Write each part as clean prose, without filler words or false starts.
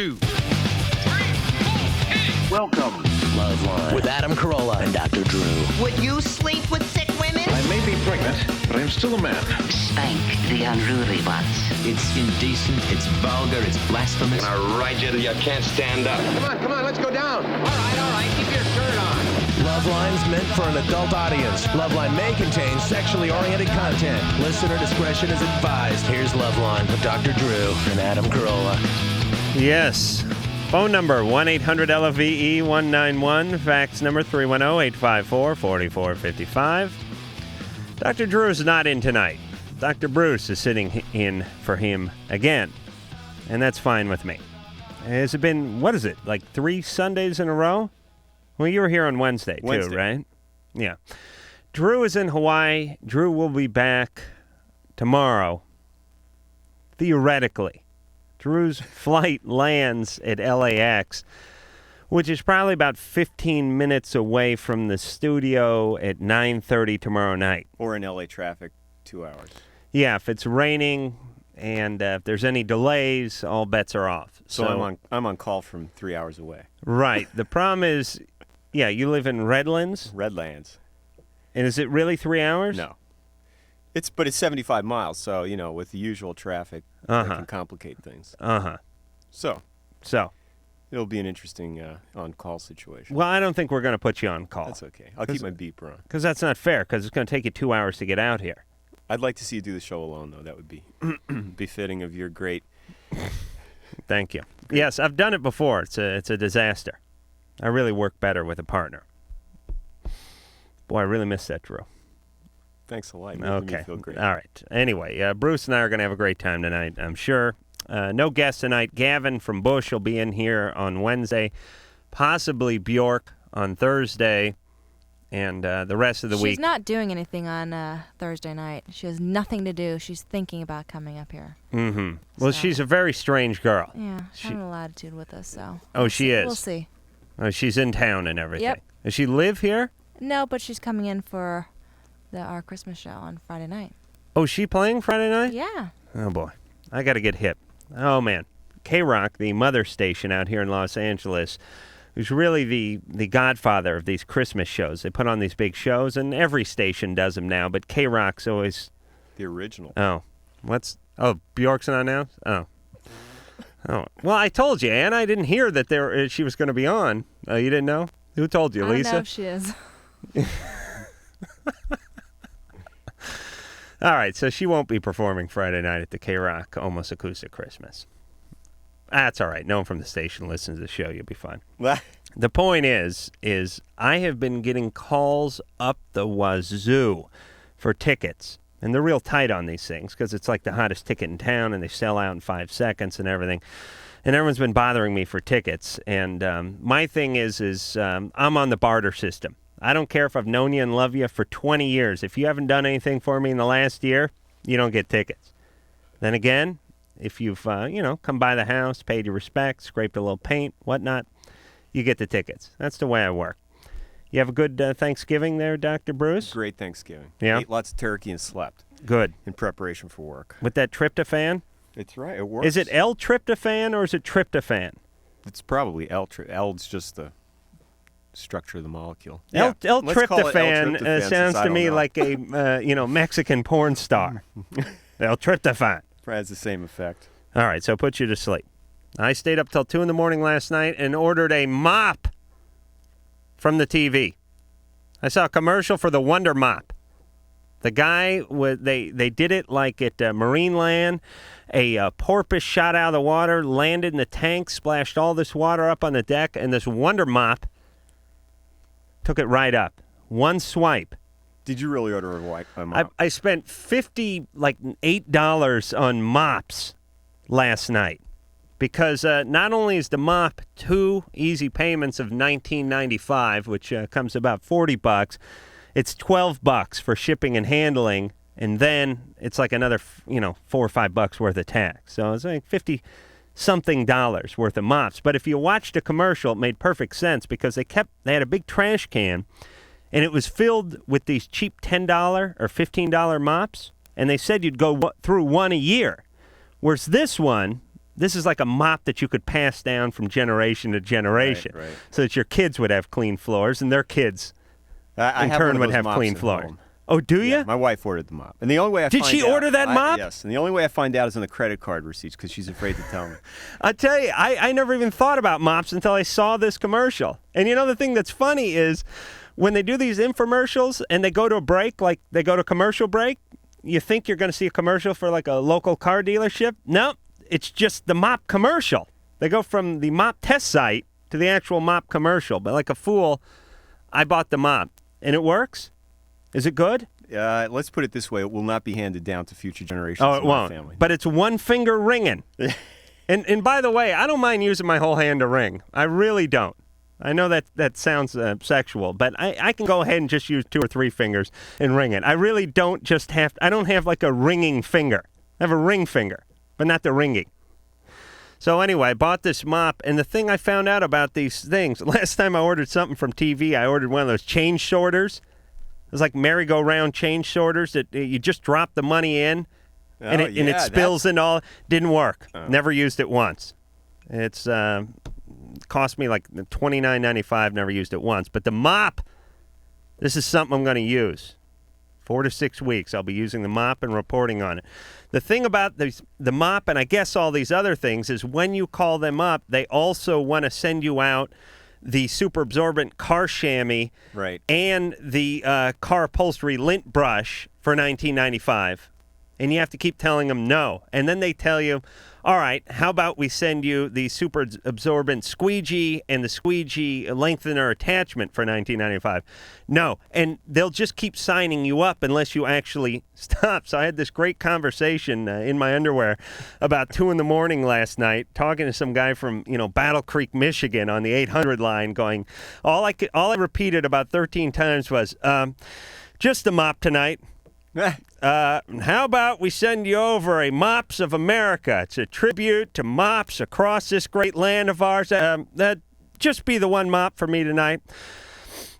2, 3, 4, hit it. Welcome, LoveLine, with Adam Carolla and Dr. Drew. Would you sleep with sick women? I may be pregnant, but I'm still a man. Spank the unruly ones. It's indecent, it's vulgar, it's blasphemous. I ride you till you can't stand up. Come on, let's go down. All right, keep your shirt on. LoveLine's meant for an adult audience. LoveLine may contain sexually oriented content. Listener discretion is advised. Here's LoveLine with Dr. Drew and Adam Carolla. Yes. Phone number 1-800-LOVE-191. Fax number 310-854-4455. Dr. Drew is not in tonight. Dr. Bruce is sitting in for him again. And that's fine with me. Has it been, what is it, like 3 Sundays in a row? Well, you were here on Wednesday, too, right? Yeah. Drew is in Hawaii. Drew will be back tomorrow, theoretically. Drew's flight lands at LAX, which is probably about 15 minutes away from the studio at 9:30 tomorrow night. Or in LA traffic, 2 hours. Yeah, if it's raining and if there's any delays, all bets are off. So I'm on call from 3 hours away. Right. The problem is, yeah, you live in Redlands? Redlands. And is it really 3 hours? No. But it's 75 miles, so, with the usual traffic, it can complicate things. So it'll be an interesting on-call situation. Well, I don't think we're going to put you on call. That's okay. I'll keep my beeper on. Because that's not fair, because it's going to take you 2 hours to get out here. I'd like to see you do the show alone, though. That would be befitting of your great... Thank you. Yes, I've done it before. It's a disaster. I really work better with a partner. Boy, I really miss that, Drew. Thanks a lot. Okay. Me feel great. All right. Anyway, Bruce and I are going to have a great time tonight, I'm sure. No guest tonight. Gavin from Bush will be in here on Wednesday. Possibly Bjork on Thursday. And the rest of the week. She's not doing anything on Thursday night. She has nothing to do. She's thinking about coming up here. Mm-hmm. Well, she's a very strange girl. Yeah, she's having a latitude with us, so. Oh, she is? We'll see. Oh, she's in town and everything. Yep. Does she live here? No, but she's coming in for our Christmas show on Friday night. Oh, is she playing Friday night? Yeah. Oh, boy. I got to get hip. Oh, man. KROQ, the mother station out here in Los Angeles, who's really the godfather of these Christmas shows. They put on these big shows, and every station does them now, but KROQ's always... The original. Oh. Bjork's on now? Oh. Well, I told you, Ann. I didn't hear that she was going to be on. You didn't know? Who told you, Lisa? I don't know if she is. All right, so she won't be performing Friday night at the KROQ Almost Acoustic Christmas. That's all right. No one from the station listens to the show. You'll be fine. The point is I have been getting calls up the wazoo for tickets. And they're real tight on these things because it's like the hottest ticket in town and they sell out in 5 seconds and everything. And everyone's been bothering me for tickets. And my thing is I'm on the barter system. I don't care if I've known you and love you for 20 years. If you haven't done anything for me in the last year, you don't get tickets. Then again, if you've, come by the house, paid your respects, scraped a little paint, whatnot, you get the tickets. That's the way I work. You have a good Thanksgiving there, Dr. Bruce? Great Thanksgiving. Yeah? Ate lots of turkey and slept. Good. In preparation for work. With that tryptophan? It's right. It works. Is it L-tryptophan or is it tryptophan? It's probably L-tryptophan. L's just the structure of the molecule. L-tryptophan sounds to me like a Mexican porn star. L-tryptophan. Probably has the same effect. All right, so put you to sleep. I stayed up till 2 in the morning last night and ordered a mop from the TV. I saw a commercial for the Wonder Mop. The guy, they did it like at Marineland. A porpoise shot out of the water, landed in the tank, splashed all this water up on the deck, and this Wonder Mop took it right up. One swipe. Did you really order a mop? I spent $8 on mops last night because not only is the mop 2 easy payments of $19.95, which comes about $40, it's $12 for shipping and handling, and then it's like another $4 or $5 worth of tax. So it's like $50-something worth of mops. But if you watched a commercial, it made perfect sense because they had a big trash can. And it was filled with these cheap $10 or $15 mops, and they said you'd go through one a year. Whereas this one This is like a mop that you could pass down from generation to generation, Right. so that your kids would have clean floors and their kids I in have turn one of would those have mops clean at floors. home. Oh, do you? Yeah, my wife ordered the mop, and the only way I Did find she out- order that mop? Yes, and the only way I find out is on the credit card receipts because she's afraid to tell me. I tell you, I never even thought about mops until I saw this commercial. And you know, the thing that's funny is when they do these infomercials and they go to a break, like they go to commercial break, you think you're going to see a commercial for like a local car dealership. No, it's just the mop commercial. They go from the mop test site to the actual mop commercial. But like a fool, I bought the mop. And it works? Is it good? Let's put it this way: it will not be handed down to future generations Oh, it of my won't. family. But it's one finger ringing. and by the way, I don't mind using my whole hand to ring. I really don't. I know that sounds sexual, but I can go ahead and just use 2 or 3 fingers and ring it. I really don't I don't have like a ringing finger. I have a ring finger, but not the ringing. So anyway, I bought this mop, and the thing I found out about these things, last time I ordered something from TV, I ordered one of those change sorters. It was like merry-go-round change sorters that you just drop the money in, and it spills and all. Didn't work. Never used it once. It's cost me like $29.95. Never used it once. But the mop, this is something I'm going to use. 4 to 6 weeks, I'll be using the mop and reporting on it. The thing about the mop, and I guess all these other things, is when you call them up, they also want to send you out the super absorbent car chamois and the car upholstery lint brush for $19.95. And you have to keep telling them no. And then they tell you, all right, how about we send you the super absorbent squeegee and the squeegee lengthener attachment for $19.95? No. And they'll just keep signing you up unless you actually stop. So I had this great conversation in my underwear about 2 in the morning last night, talking to some guy from, Battle Creek, Michigan on the 800 line going, all I repeated about 13 times was, just the mop tonight. How about we send you over a Mops of America? It's a tribute to mops across this great land of ours. That just be the one mop for me tonight.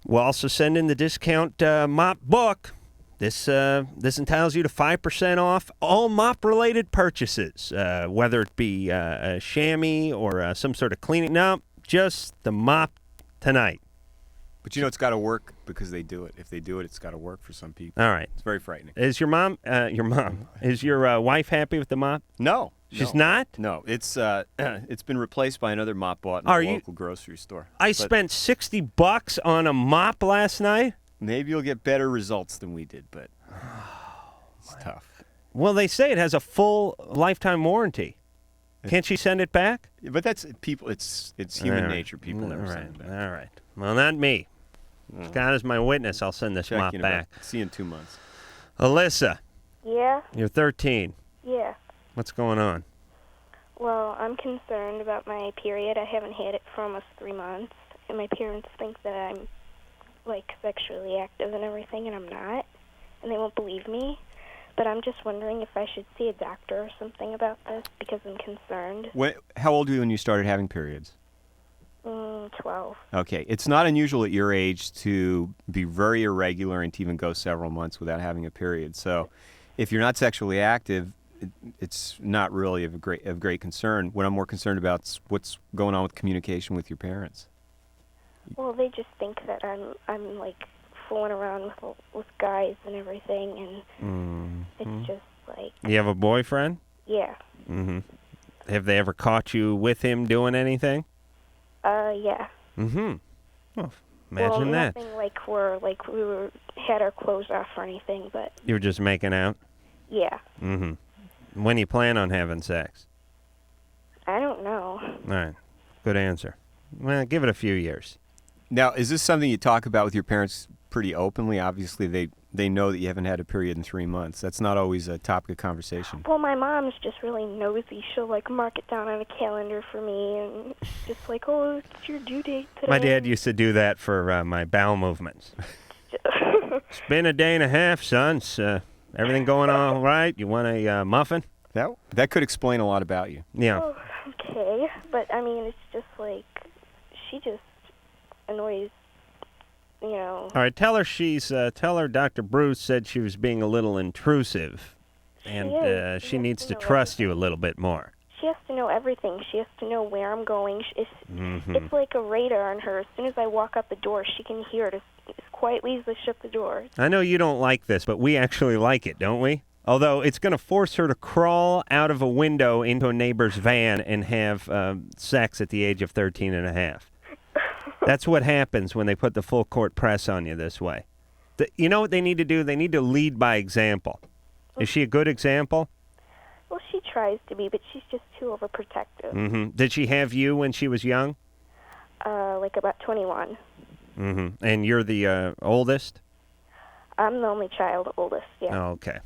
We'll also send in the discount mop book. This entitles you to 5% off all mop-related purchases, whether it be a chamois or some sort of cleaning. No, just the mop tonight. But it's got to work because they do it. If they do it, it's got to work for some people. All right. It's very frightening. Is your mom, is your wife happy with the mop? No. She's not? No. It's been replaced by another mop bought in a local grocery store. I spent $60 on a mop last night? Maybe you'll get better results than we did, but it's tough. Well, they say it has a full lifetime warranty. Can't she send it back? But that's people. It's human nature. People never send it back. All right. Well, not me. God is my witness. I'll send this mop back. See you in 2 months. Alyssa. Yeah? You're 13. Yeah. What's going on? Well, I'm concerned about my period. I haven't had it for almost 3 months, and my parents think that I'm, sexually active and everything, and I'm not, and they won't believe me. But I'm just wondering if I should see a doctor or something about this because I'm concerned. How old were you when you started having periods? 12. Okay. It's not unusual at your age to be very irregular and to even go several months without having a period. So if you're not sexually active, it's not really of great concern. What I'm more concerned about is what's going on with communication with your parents. Well, they just think that I'm fooling around with guys and everything, and it's just like... You have a boyfriend? Yeah. Mm-hmm. Have they ever caught you with him doing anything? Yeah. Mm-hmm. Well, imagine that. Nothing we had our clothes off or anything, but... You were just making out? Yeah. Mm-hmm. When do you plan on having sex? I don't know. All right. Good answer. Well, give it a few years. Now, is this something you talk about with your parents pretty openly? Obviously, they know that you haven't had a period in 3 months. That's not always a topic of conversation. Well, my mom's just really nosy. She'll, mark it down on a calendar for me and just oh, it's your due date today. My dad used to do that for my bowel movements. It's been a day and a half, son. Everything going all right? You want a muffin? That could explain a lot about you. Yeah. Oh, okay. But, it's just she just annoys, All right, tell her Dr. Bruce said she was being a little intrusive, and she needs to trust you a little bit more. she has to know everything. She has to know where I'm going. It's like a radar on her. As soon as I walk out the door, she can hear it as quietly as I shut the door. I know you don't like this, but we actually like it, don't we? Although it's going to force her to crawl out of a window into a neighbor's van and have sex at the age of 13 and a half. That's what happens when they put the full court press on you this way. You know what they need to do? They need to lead by example. Is she a good example? Well, she tries to be, but she's just too overprotective. Mm-hmm. Did she have you when she was young? Like about 21. Mm-hmm. And you're the oldest? I'm the only child, oldest, yeah. Oh, okay.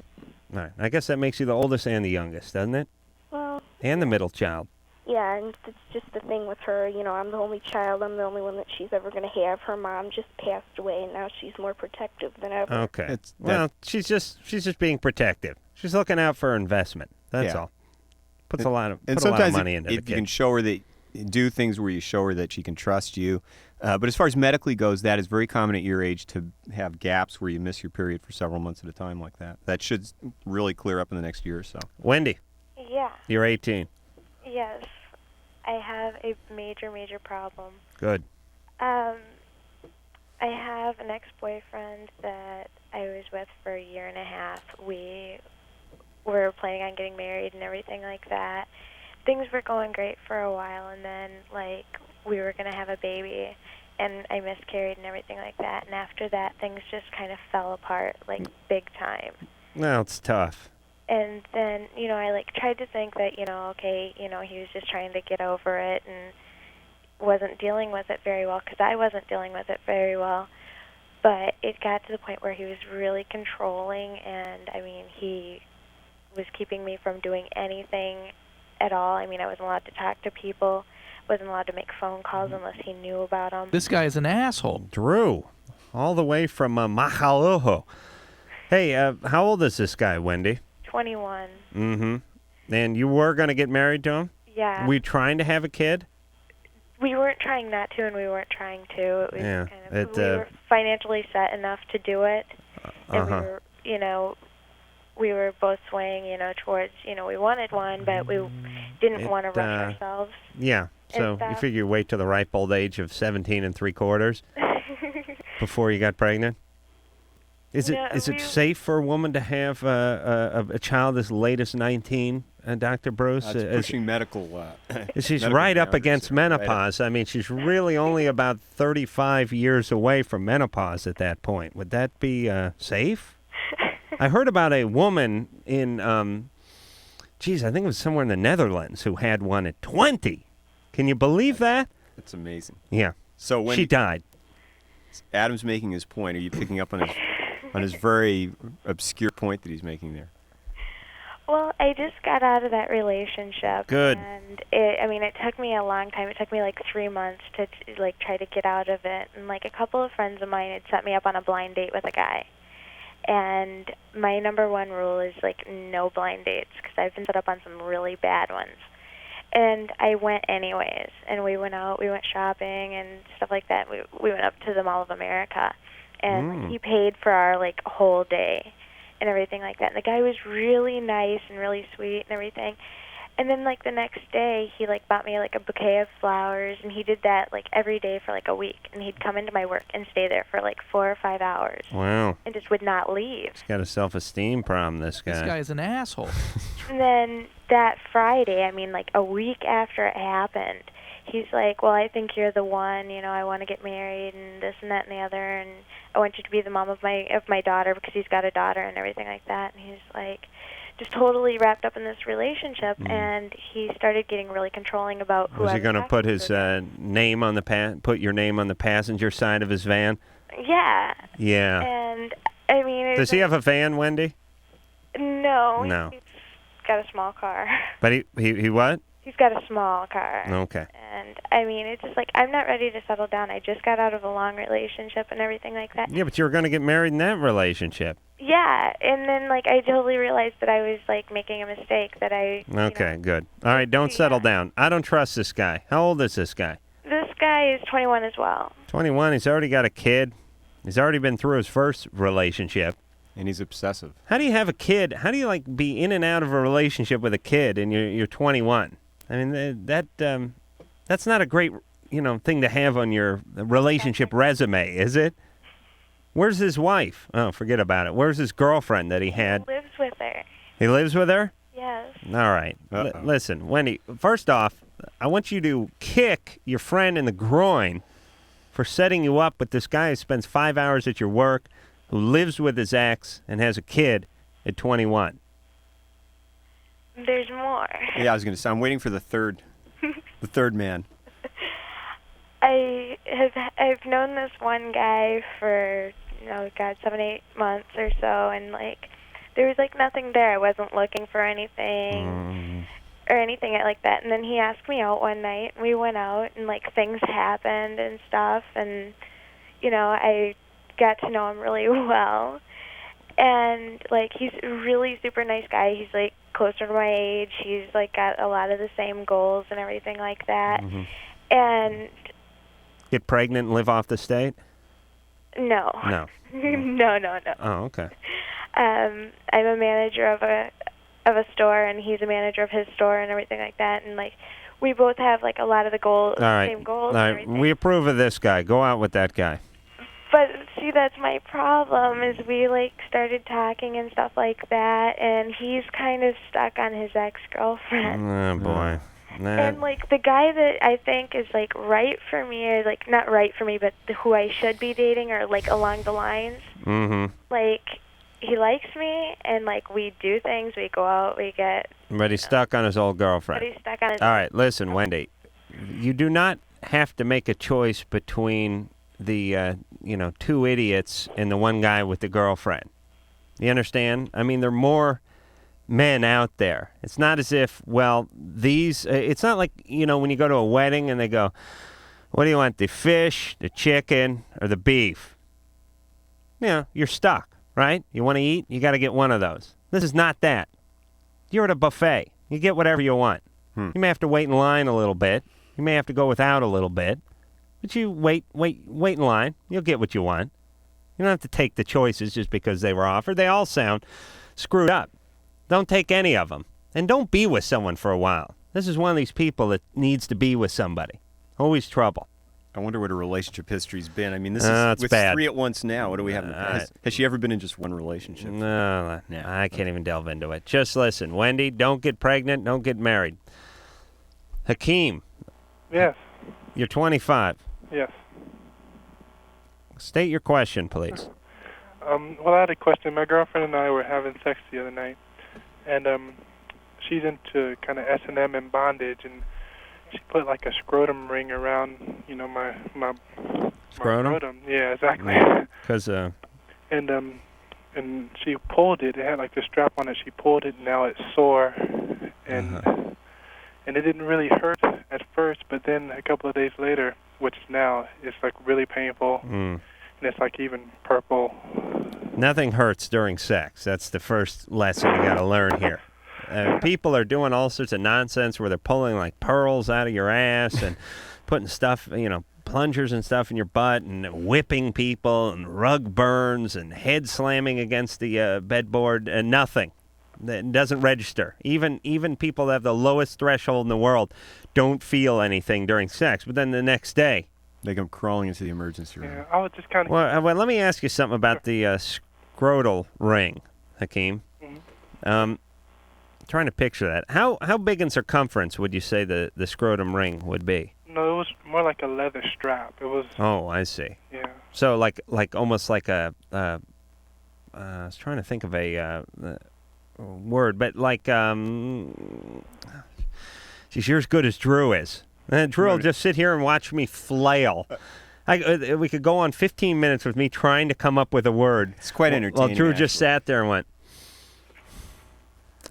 All right. I guess that makes you the oldest and the youngest, doesn't it? Well... And the middle child. Yeah, and it's just the thing with her, you know, I'm the only child, I'm the only one that she's ever going to have. Her mom just passed away, and now she's more protective than ever. Okay. Well, she's just being protective. She's looking out for her investment. That's all. Puts a lot of money into the kid. You can show her that, do things where you show her that she can trust you. But as far as medically goes, that is very common at your age to have gaps where you miss your period for several months at a time like that. That should really clear up in the next year or so. Wendy. Yeah. You're 18. Yes. I have a major, major problem. Good. I have an ex-boyfriend that I was with for a year and a half. We were planning on getting married and everything like that. Things were going great for a while, and then, like, we were going to have a baby, and I miscarried and everything like that. And after that, things just kind of fell apart, like, big time. Well, it's tough. And then, you know, I, like, tried to think that, you know, okay, you know, he was just trying to get over it and wasn't dealing with it very well, because I wasn't dealing with it very well. But it got to the point where he was really controlling, and, I mean, he was keeping me from doing anything at all. I mean, I wasn't allowed to talk to people, wasn't allowed to make phone calls unless he knew about them. This guy is an asshole. Drew, all the way from Mahaloho. Hey, how old is this guy, Wendy? 21. Mm-hmm. And you were going to get married to him? Yeah. Were you trying to have a kid? We weren't trying not to, and we weren't trying to. It was Yeah, kind of, we were financially set enough to do it, and we were, you know, we were both swaying, you know, towards, you know, we wanted one, but we didn't want to rush ourselves. Yeah. So you figure you wait till the ripe old age of 17 3/4 before you got pregnant? Is it safe for a woman to have a child as late as 19, Dr. Bruce? It's pushing medical. She's medical right up boundaries against here, menopause. I mean, she's really only about 35 years away from menopause at that point. Would that be safe? I heard about a woman in, I think it was somewhere in the Netherlands who had one at 20. Can you believe that? It's amazing. Yeah. So when she died. Adam's making his point. Are you picking up on his very obscure point that he's making there? Well, I just got out of that relationship. Good. And it took me a long time. It took me like 3 months to like try to get out of it. And like a couple of friends of mine had set me up on a blind date with a guy. And my number one rule is like no blind dates, because I've been set up on some really bad ones. And I went anyways, and we went out, we went shopping and stuff like that. We went up to the Mall of America, and he paid for our like whole day and everything like that. And the guy was really nice and really sweet and everything. And then like the next day, he like bought me like a bouquet of flowers, and he did that like every day for like a week. And he'd come into my work and stay there for like 4 or 5 hours. Wow. And just would not leave. He's got a self-esteem problem, this guy. This guy is an asshole. And then that Friday, I mean like a week after it happened, he's like, well, I think you're the one, you know, I want to get married and this and that and the other, and I want you to be the mom of my daughter, because he's got a daughter and everything like that. And he's like just totally wrapped up in this relationship, and he started getting really controlling about who was he going to put his name on put your name on the passenger side of his van? Yeah. Yeah. And I mean, does he have a van, Wendy? No. No. He's got a small car. But he what? He's got a small car. Okay. And I mean, it's just like I'm not ready to settle down. I just got out of a long relationship and everything like that. Yeah, but you were going to get married in that relationship. Yeah, and then like I totally realized that I was like making a mistake, that I Okay, good. All right, don't settle down. I don't trust this guy. How old is this guy? This guy is 21 as well. 21. He's already got a kid. He's already been through his first relationship. And he's obsessive. How do you have a kid? How do you like be in and out of a relationship with a kid and you're 21? I mean, that's not a great, thing to have on your relationship resume, is it? Where's his wife? Oh, forget about it. Where's his girlfriend that he had? He lives with her. He lives with her? Yes. All right. Listen, Wendy, first off, I want you to kick your friend in the groin for setting you up with this guy who spends 5 hours at your work, who lives with his ex and has a kid at 21. There's more. Yeah, I was going to say, I'm waiting for the third man. I've known this one guy for 7-8 months or so, and there was nothing there. I wasn't looking for anything or anything like that. And then he asked me out one night, and we went out, and things happened and stuff, and I got to know him really well. And he's a really super nice guy. He's closer to my age. He's got a lot of the same goals and everything like that. Mm-hmm. And get pregnant and live off the state? No. No. No. Oh, okay. I'm a manager of a store, and he's a manager of his store and everything like that. And we both have a lot of the same goals. All and right. everything. We approve of this guy. Go out with that guy. But see, that's my problem. Is we started talking and stuff like that, and he's kind of stuck on his ex-girlfriend. Oh boy. And the guy that I think is right for me, or not right for me, but who I should be dating, or along the lines. Mm-hmm. He likes me, and we do things. We go out, we get. But he's stuck on his old girlfriend. But he's stuck on his. All right, listen, Wendy. You do not have to make a choice between the two idiots and the one guy with the girlfriend. You understand? I mean, there are more men out there. It's not as if, it's not like, when you go to a wedding and they go, what do you want, the fish, the chicken, or the beef? You're stuck, right? You want to eat? You got to get one of those. This is not that. You're at a buffet. You get whatever you want. You may have to wait in line a little bit. You may have to go without a little bit. But you wait in line. You'll get what you want. You don't have to take the choices just because they were offered. They all sound screwed up. Don't take any of them. And don't be with someone for a while. This is one of these people that needs to be with somebody. Always trouble. I wonder what her relationship history's been. I mean, this is with bad. 3 at once now. What do we have in the past? Has she ever been in just one relationship? No, I can't even delve into it. Just listen. Wendy, don't get pregnant. Don't get married. Hakeem. Yes. You're 25. Yes. State your question, please. Well, I had a question. My girlfriend and I were having sex the other night, and she's into kind of S&M and bondage, and she put a scrotum ring around, my scrotum. Yeah, exactly. Because and she pulled it. It had the strap on it. She pulled it, and now it's sore, and it didn't really hurt at first, but then a couple of days later, which now it's really painful, and it's even purple. Nothing hurts during sex. That's the first lesson you got to learn here. People are doing all sorts of nonsense where they're pulling pearls out of your ass and putting stuff, plungers and stuff in your butt and whipping people and rug burns and head slamming against the bedboard and nothing. That doesn't register. Even people that have the lowest threshold in the world don't feel anything during sex. But then the next day, they come crawling into the emergency room. Yeah, I was just kind of. Well, let me ask you something about the scrotal ring, Hakeem. Trying to picture that. How big in circumference would you say the scrotum ring would be? No, it was more like a leather strap. It was. Oh, I see. Yeah. So almost like a. I was trying to think of a word, but she's as good as Drew is. Drew will just sit here and watch me flail. We could go on 15 minutes with me trying to come up with a word. It's quite entertaining. While Drew just sat there and went,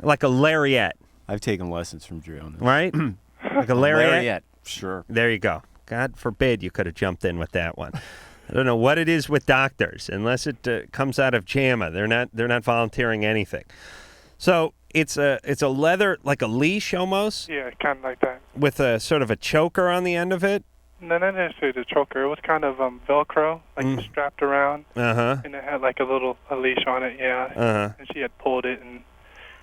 like a lariat. I've taken lessons from Drew on this. Right? Like a lariat? Lariat, sure. There you go. God forbid you could have jumped in with that one. I don't know what it is with doctors, unless it comes out of JAMA. They're not volunteering anything. So it's a leather, like a leash almost? Yeah, kind of like that. With a sort of a choker on the end of it? No, not necessarily the choker. It was kind of Velcro, strapped around. Uh-huh. And it had a leash on it, yeah. Uh-huh. And she had pulled it. And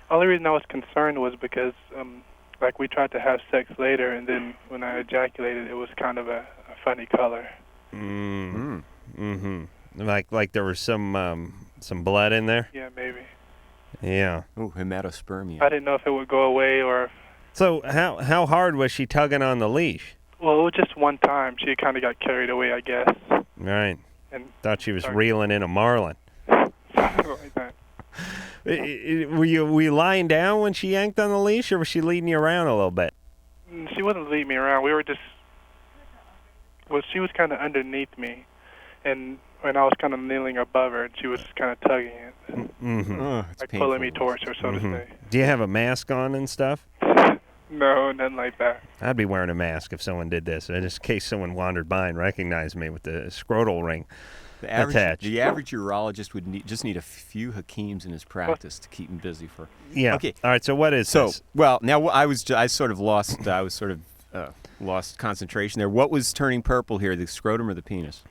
the only reason I was concerned was because like we tried to have sex later, and then when I ejaculated, it was kind of a funny color. Mm-hmm. Like there was some blood in there? Yeah, maybe. Yeah. Ooh, hematospermia. I didn't know if it would go away or... So how hard was she tugging on the leash? Well, it was just one time. She kind of got carried away, I guess. Right. And thought she was reeling in a marlin. Something like that. Were you lying down when she yanked on the leash, or was she leading you around a little bit? She wasn't leading me around. We were just... Well, she was kind of underneath me, and when I was kind of kneeling above her, she was kind of tugging it. Mm-hmm. Like pulling me towards her, so to say. Do you have a mask on and stuff? No, nothing like that. I'd be wearing a mask if someone did this, just in case someone wandered by and recognized me with the scrotal ring attached. The average urologist would just need a few Hakeems in his practice to keep him busy for. Yeah. Okay. All right. So what is this? Well, now I sort of lost lost concentration there. What was turning purple here, the scrotum or the penis?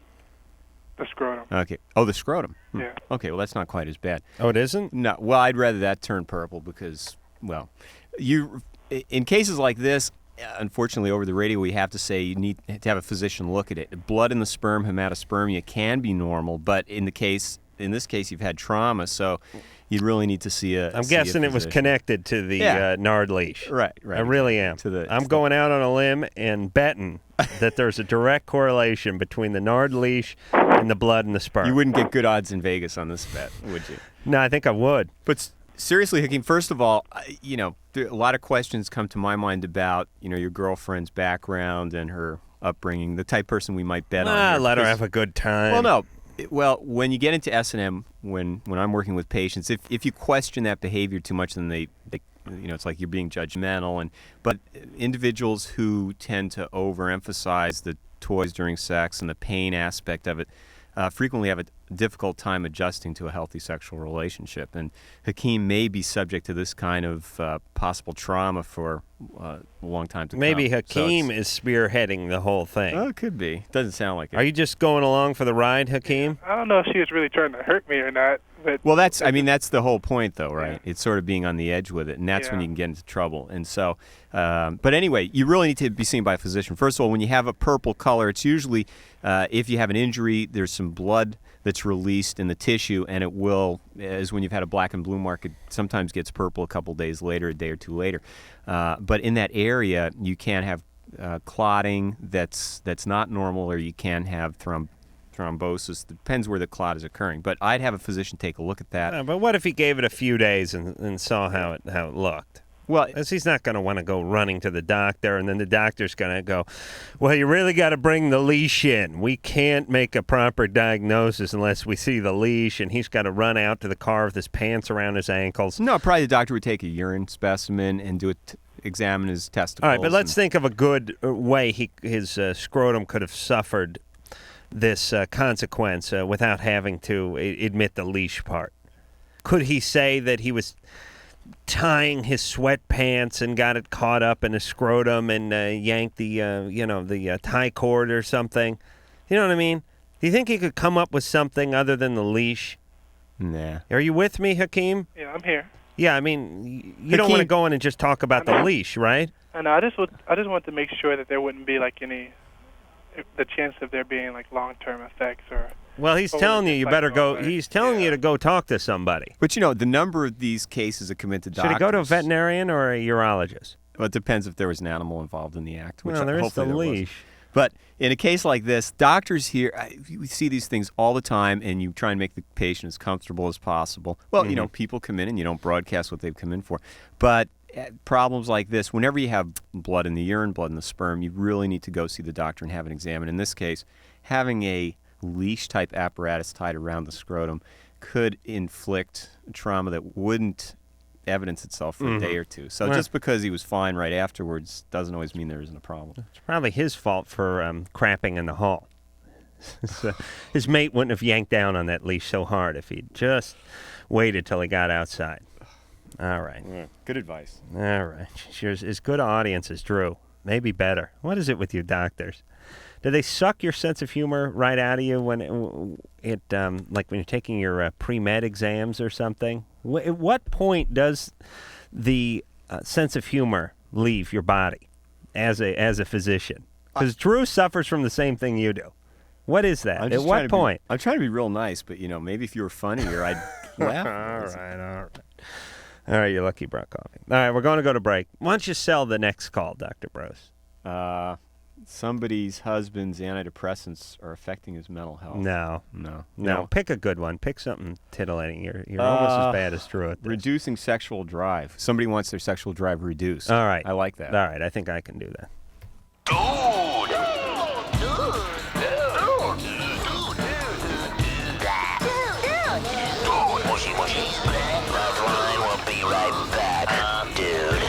The scrotum. Okay. Oh, the scrotum. Yeah. Okay. Well, that's not quite as bad. Oh, it isn't? No. Well, I'd rather that turn purple because, well, in cases like this, unfortunately, over the radio, we have to say you need to have a physician look at it. Blood in the sperm, hematospermia, can be normal, but in this case, you've had trauma, so you really need to see a. I'm guessing it was connected to the nard leash. Right. I really am. I'm going out on a limb and betting that there's a direct correlation between the nard leash and the blood in the sperm. You wouldn't get good odds in Vegas on this bet, would you? No, I think I would. But seriously, Hakeem, first of all, a lot of questions come to my mind about, your girlfriend's background and her upbringing, the type of person we might bet on. Let her have a good time. Well, no. Well, when you get into S&M, when I'm working with patients, if you question that behavior too much, then they it's like you're being judgmental. But individuals who tend to overemphasize the toys during sex and the pain aspect of it frequently have a difficult time adjusting to a healthy sexual relationship. And Hakeem may be subject to this kind of possible trauma for a long time to come. Maybe Hakeem is spearheading the whole thing. Oh, it could be. Doesn't sound like it. Are you just going along for the ride, Hakeem? I don't know if she was really trying to hurt me or not. But well, that's the whole point, though, right? Yeah. It's sort of being on the edge with it, and that's when you can get into trouble. And so, but anyway, you really need to be seen by a physician. First of all, when you have a purple color, it's usually, if you have an injury, there's some blood that's released in the tissue, and it will, as when you've had a black and blue mark, it sometimes gets purple a couple days later, a day or two later. But in that area, you can have clotting that's not normal, or you can have thrombosis. Depends where the clot is occurring. But I'd have a physician take a look at that. But what if he gave it a few days and saw how it looked? Well, because he's not going to want to go running to the doctor, and then the doctor's going to go, well, you really got to bring the leash in. We can't make a proper diagnosis unless we see the leash, and he's got to run out to the car with his pants around his ankles. No, probably the doctor would take a urine specimen and examine his testicles. All right, but let's think of a good way his scrotum could have suffered this consequence without having to admit the leash part. Could he say that he was tying his sweatpants and got it caught up in his scrotum and yanked the tie cord or something? You know what I mean? Do you think he could come up with something other than the leash? Nah. Are you with me, Hakeem? Yeah, I'm here. Yeah, I mean, you don't want to go in and just talk about the leash, right? I know. I just want to make sure that there wouldn't be the chance of there being long-term effects or. Well, he's telling you better go. He's telling you to go talk to somebody. But the number of these cases that come into doctors. Should he go to a veterinarian or a urologist? Well, it depends if there was an animal involved in the act. Which there is the leash. But in a case like this, doctors here, we see these things all the time, and you try and make the patient as comfortable as possible. Well, people come in and you don't broadcast what they've come in for. But problems like this, whenever you have blood in the urine, blood in the sperm, you really need to go see the doctor and have it examined. In this case, having a leash-type apparatus tied around the scrotum could inflict trauma that wouldn't evidence itself for a day or two. So just because he was fine right afterwards doesn't always mean there isn't a problem. It's probably his fault for crapping in the hall. So his mate wouldn't have yanked down on that leash so hard if he'd just waited till he got outside. All right. Yeah, good advice. All right. She's as good an audience as Drew. Maybe better. What is it with you doctors? Do they suck your sense of humor right out of you when like when you're taking your pre-med exams or something? At what point does the sense of humor leave your body as a physician? Because Drew suffers from the same thing you do. What is that? At what point? I'm trying to be real nice, but maybe if you were funnier, I'd laugh. All right, you lucky brought coffee. All right, we're going to go to break. Why don't you sell the next call, Dr. Bruce? Somebody's husband's antidepressants are affecting his mental health. No. Pick a good one. Pick something titillating. You're almost as bad as Drew at this. Reducing sexual drive. Somebody wants their sexual drive reduced. All right. I like that. All right, I think I can do that. LoveLine will be right back, dude.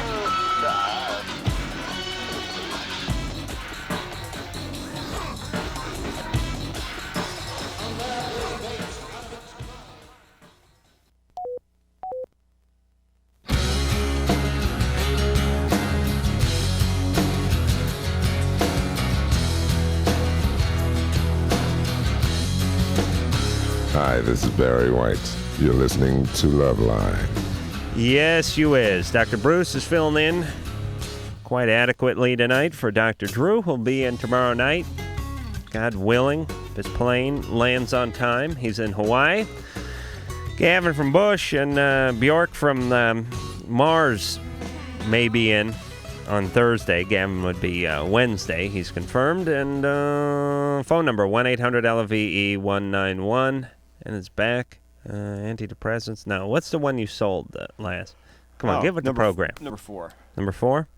Hi, this is Barry White. You're listening to LoveLine. Yes, you is. Dr. Bruce is filling in quite adequately tonight for Dr. Drew, who'll be in tomorrow night. God willing, if his plane lands on time. He's in Hawaii. Gavin from Bush and Bjork from Mars may be in on Thursday. Gavin would be Wednesday. He's confirmed. And phone number 1-800-LVE-191. And it's back. Antidepressants. Now, what's the one you sold last? Come on, give it the program. Number 4. Number 4?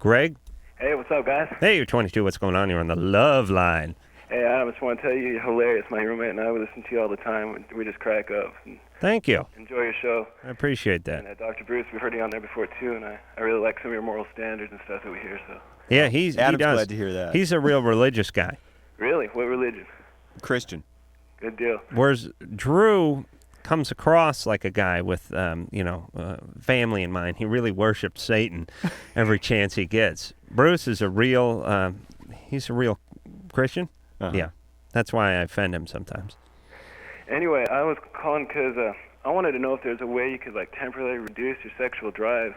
Greg? Hey, what's up, guys? Hey, you're 22. What's going on? You're on the Love Line. Hey, I just want to tell you, you're hilarious. My roommate and I, we listen to you all the time. We just crack up. Thank you. Enjoy your show. I appreciate that. And Dr. Bruce, we've heard you on there before, too, and I really like some of your moral standards and stuff that we hear. So. Yeah, Adam's glad to hear that. He's a real religious guy. Really? What religion? Christian. Good deal. Whereas Drew comes across like a guy with, family in mind. He really worships Satan every chance he gets. Bruce is a real, he's a real Christian. Uh-huh. Yeah. That's why I offend him sometimes. Anyway, I was calling because I wanted to know if there's a way you could, temporarily reduce your sexual drive.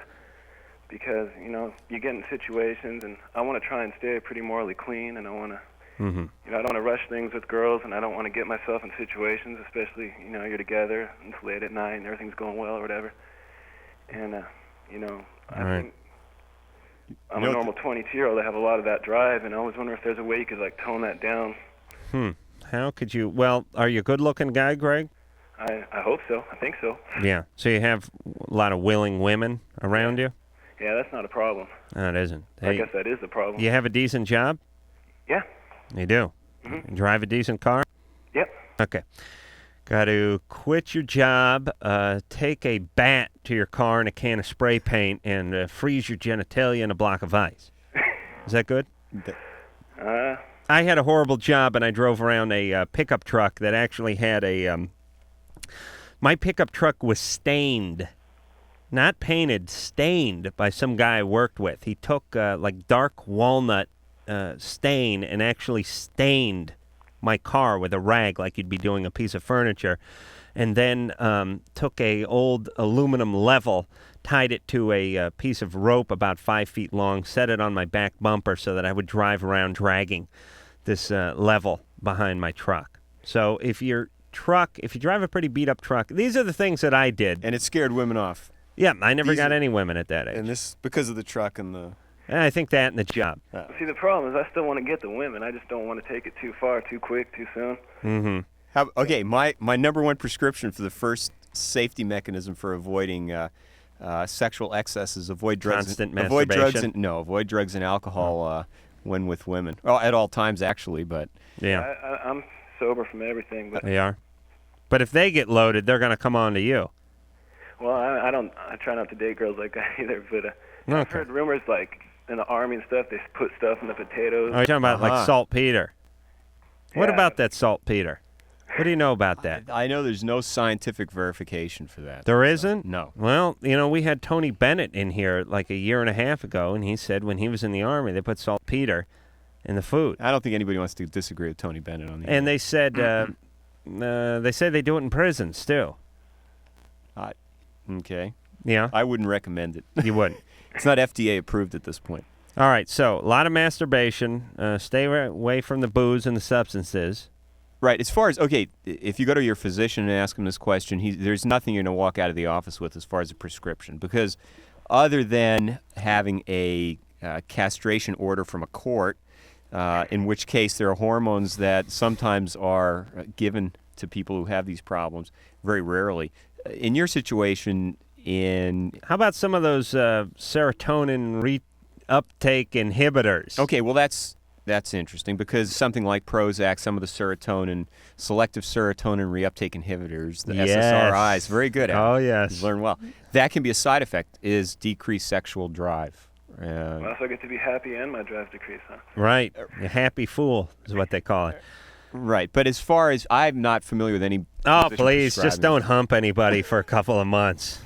Because, you get in situations, and I want to try and stay pretty morally clean, and I want to, I don't want to rush things with girls, and I don't want to get myself in situations, especially, you're together, and it's late at night, and everything's going well or whatever. And, I think I'm a normal 22-year-old. I have a lot of that drive, and I always wonder if there's a way you could, tone that down. How could you? Well, are you a good-looking guy, Greg? I hope so. I think so. Yeah. So you have a lot of willing women around you? Yeah, that's not a problem. No, it isn't. I guess that is the problem. You have a decent job? Yeah. You do? Mm-hmm. You drive a decent car? Yep. Okay. Got to quit your job, take a bat to your car and a can of spray paint, and freeze your genitalia in a block of ice. Is that good? I had a horrible job, and I drove around a pickup truck that actually had a... my pickup truck was stained. Not painted, stained by some guy I worked with. He took dark walnut stain and actually stained my car with a rag like you'd be doing a piece of furniture, and then took a old aluminum level, tied it to a piece of rope about 5 feet long, set it on my back bumper so that I would drive around dragging this level behind my truck. So if you drive a pretty beat up truck, these are the things that I did. And it scared women off. Yeah, I never got any women at that age. And this because of the truck and the... I think that and the job. See, the problem is I still want to get the women. I just don't want to take it too far, too quick, too soon. Mm-hmm. Okay, my number one prescription for the first safety mechanism for avoiding sexual excesses, avoid drugs. Constant avoid masturbation? Avoid drugs and alcohol when with women. Well, at all times, actually, but... Yeah. I'm sober from everything. But They are? But if they get loaded, they're going to come on to you. Well, I try not to date girls like that either, but I've heard rumors in the Army and stuff, they put stuff in the potatoes. Oh, you're talking about saltpeter. What about that saltpeter? What do you know about that? I know there's no scientific verification for that. There isn't? No. Well, we had Tony Bennett in here like a year and a half ago, and he said when he was in the Army, they put saltpeter in the food. I don't think anybody wants to disagree with Tony Bennett on the And they said they do it in prisons, too. Okay. Yeah? I wouldn't recommend it. You wouldn't? It's not FDA approved at this point. All right, so a lot of masturbation. Stay away from the booze and the substances. Right. As far as, okay, if you go to your physician and ask him this question, there's nothing you're going to walk out of the office with as far as a prescription, because other than having a castration order from a court, in which case there are hormones that sometimes are given to people who have these problems, very rarely. In your situation, how about some of those serotonin reuptake inhibitors? Okay, well that's interesting, because something like Prozac, some of the selective serotonin reuptake inhibitors, the SSRIs, very good at it. Oh, yes. You've learned well. That can be a side effect, is decreased sexual drive. Well, so I get to be happy and my drive decrease, huh? Right. A happy fool is what they call it. Right, but as far as, I'm not familiar with any... Oh, please, just don't hump anybody for a couple of months.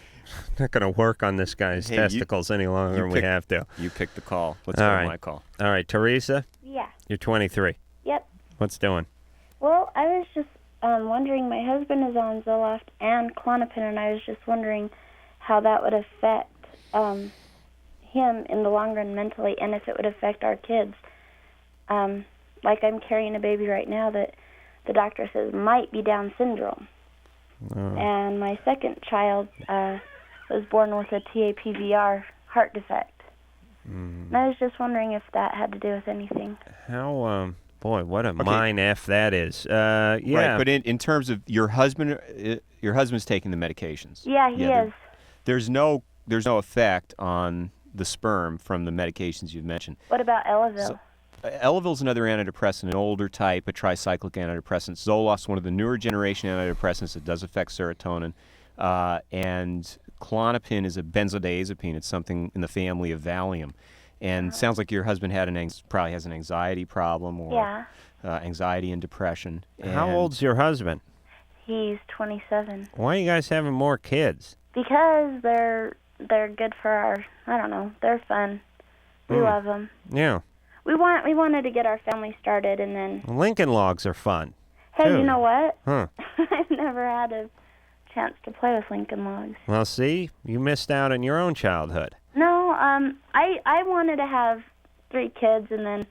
Not going to work on this guy's testicles any longer than we have to. You pick the call. Let's go to my call. All right, Teresa? Yeah. You're 23. Yep. What's doing? Well, I was just wondering, my husband is on Zoloft and Klonopin, and I was just wondering how that would affect him in the long run mentally, and if it would affect our kids. Like, I'm carrying a baby right now that the doctor says might be Down syndrome. And my second child was born with a TAPVR heart defect. And I was just wondering if that had to do with anything. How, boy, what a mind F that is. Yeah. Right, but in terms of your husband's taking the medications. Yeah, he is. There's no effect on the sperm from the medications you've mentioned. What about Elavil? Elavil's another antidepressant, an older type, a tricyclic antidepressant. Zoloft's one of the newer generation antidepressants that does affect serotonin. And Klonopin is a benzodiazepine. It's something in the family of Valium. And sounds like your husband had probably has an anxiety problem or anxiety and depression. How old's your husband? He's 27. Why are you guys having more kids? Because they're good for our, I don't know, they're fun. We love them. Yeah. We wanted to get our family started, and then... Lincoln Logs are fun. Hey, too. You know what? Huh. I've never had a chance to play with Lincoln Logs. Well, see, you missed out on your own childhood. No, I wanted to have 3 kids, and then,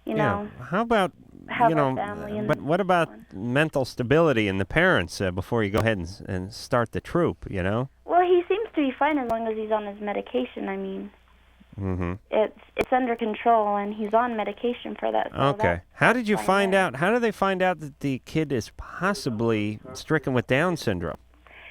you know... How about, have a family. But what about mental stability in the parents before you go ahead and start the troop, you know? Well, he seems to be fine as long as he's on his medication, I mean... Mm-hmm. It's under control, and he's on medication for that. So okay. How did you find out? How do they find out that the kid is possibly stricken with Down syndrome?